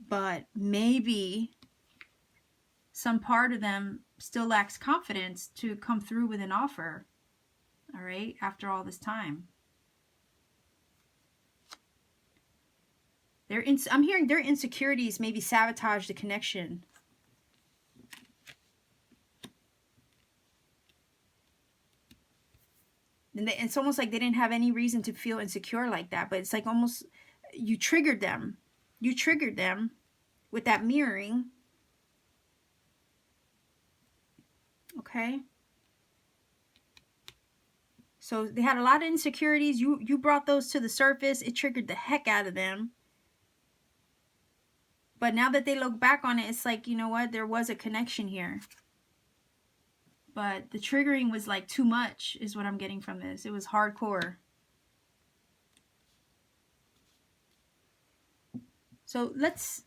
But maybe some part of them still lacks confidence to come through with an offer, all right, after all this time. I'm hearing their insecurities maybe sabotage the connection. And it's almost like they didn't have any reason to feel insecure like that, but it's like almost you triggered them. You triggered them with that mirroring. Okay? So they had a lot of insecurities. You brought those to the surface. It triggered the heck out of them. But now that they look back on it, it's like, you know what? There was a connection here. But the triggering was like too much is what I'm getting from this. It was hardcore. So let's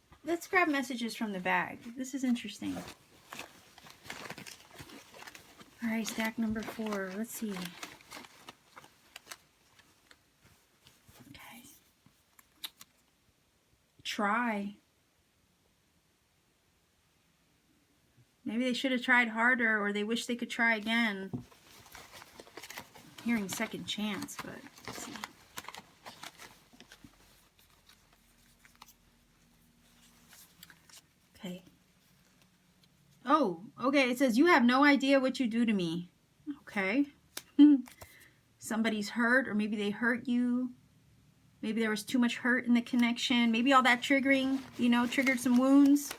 grab messages from the bag. This is interesting. All right, stack number 4. Let's see. Okay. Try. Maybe they should have tried harder, or they wish they could try again. I'm hearing second chance, but let's see. Okay. Oh, okay. It says, you have no idea what you do to me. Okay. Somebody's hurt, or maybe they hurt you. Maybe there was too much hurt in the connection. Maybe all that triggering, you know, triggered some wounds.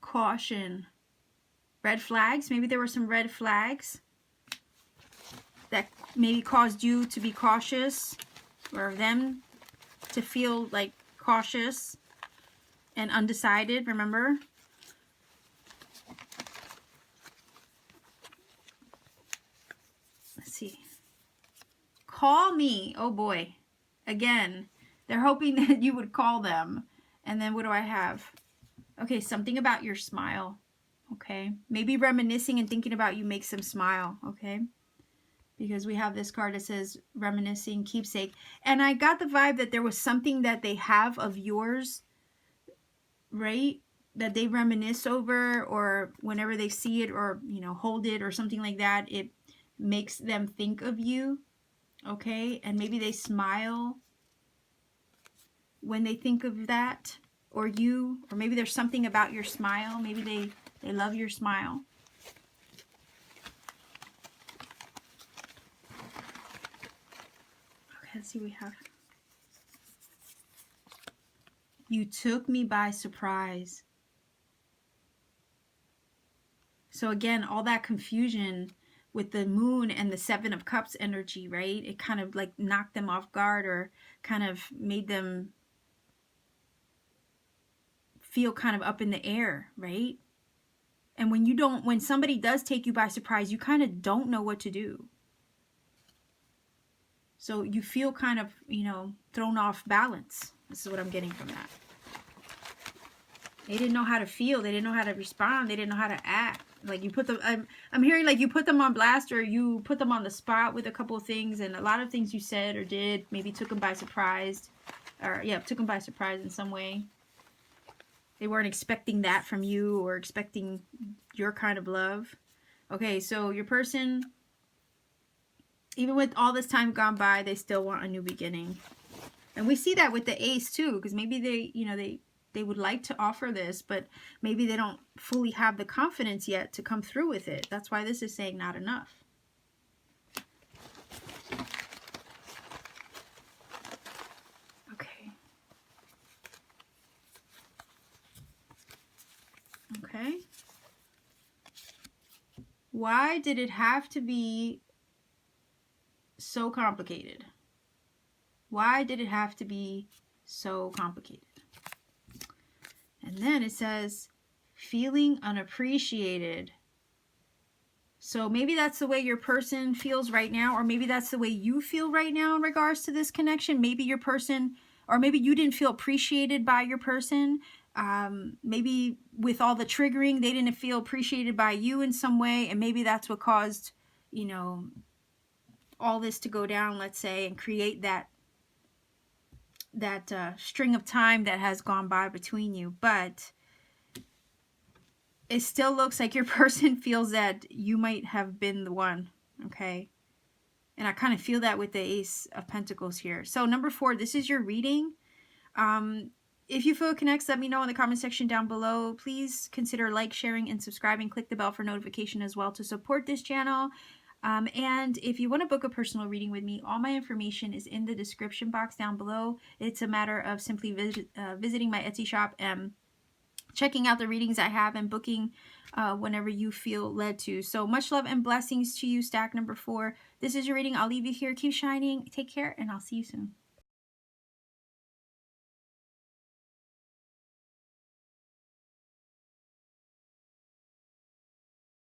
Caution. Red flags. Maybe there were some red flags that maybe caused you to be cautious, or them to feel like cautious and undecided, remember? Let's see. Call me. Oh boy. Again, they're hoping that you would call them. And then what do I have? Okay, something about your smile. Okay. Maybe reminiscing and thinking about you makes them smile. Okay. Because we have this card that says reminiscing, keepsake. And I got the vibe that there was something that they have of yours, right? That they reminisce over, or whenever they see it, or, you know, hold it or something like that, it makes them think of you. Okay. And maybe they smile when they think of that, or you, or maybe there's something about your smile. Maybe they love your smile. Okay, let's see what we have. You took me by surprise. So again, all that confusion with the moon and the Seven of Cups energy, right? It kind of like knocked them off guard, or kind of made them feel kind of up in the air, right? And when somebody does take you by surprise, you kind of don't know what to do. So you feel kind of, you know, thrown off balance. This is what I'm getting from that. They didn't know how to feel. They didn't know how to respond. They didn't know how to act. Like you put them, I'm hearing like you put them on blast, or you put them on the spot with a couple of things, and a lot of things you said or did maybe took them by surprise, or yeah, took them by surprise in some way. They weren't expecting that from you, or expecting your kind of love. Okay, so your person, even with all this time gone by, they still want a new beginning. And we see that with the Ace too, because maybe they, you know, they would like to offer this, but maybe they don't fully have the confidence yet to come through with it. That's why this is saying not enough. Okay. Why did it have to be so complicated? Why did it have to be so complicated? And then it says, feeling unappreciated. So maybe that's the way your person feels right now, or maybe that's the way you feel right now in regards to this connection. Maybe your person, or maybe you didn't feel appreciated by your person. Maybe with all the triggering, they didn't feel appreciated by you in some way, and maybe that's what caused, you know, all this to go down, let's say, and create that string of time that has gone by between you. But it still looks like your person feels that you might have been the one, okay? And I kind of feel that with the Ace of Pentacles here. So number 4, this is your reading. If you feel it connects, let me know in the comment section down below. Please consider like, sharing, and subscribing. Click the bell for notification as well to support this channel. And if you want to book a personal reading with me, all my information is in the description box down below. It's a matter of simply visiting my Etsy shop and checking out the readings I have and booking whenever you feel led to. So much love and blessings to you, stack number 4. This is your reading. I'll leave you here. Keep shining. Take care, and I'll see you soon.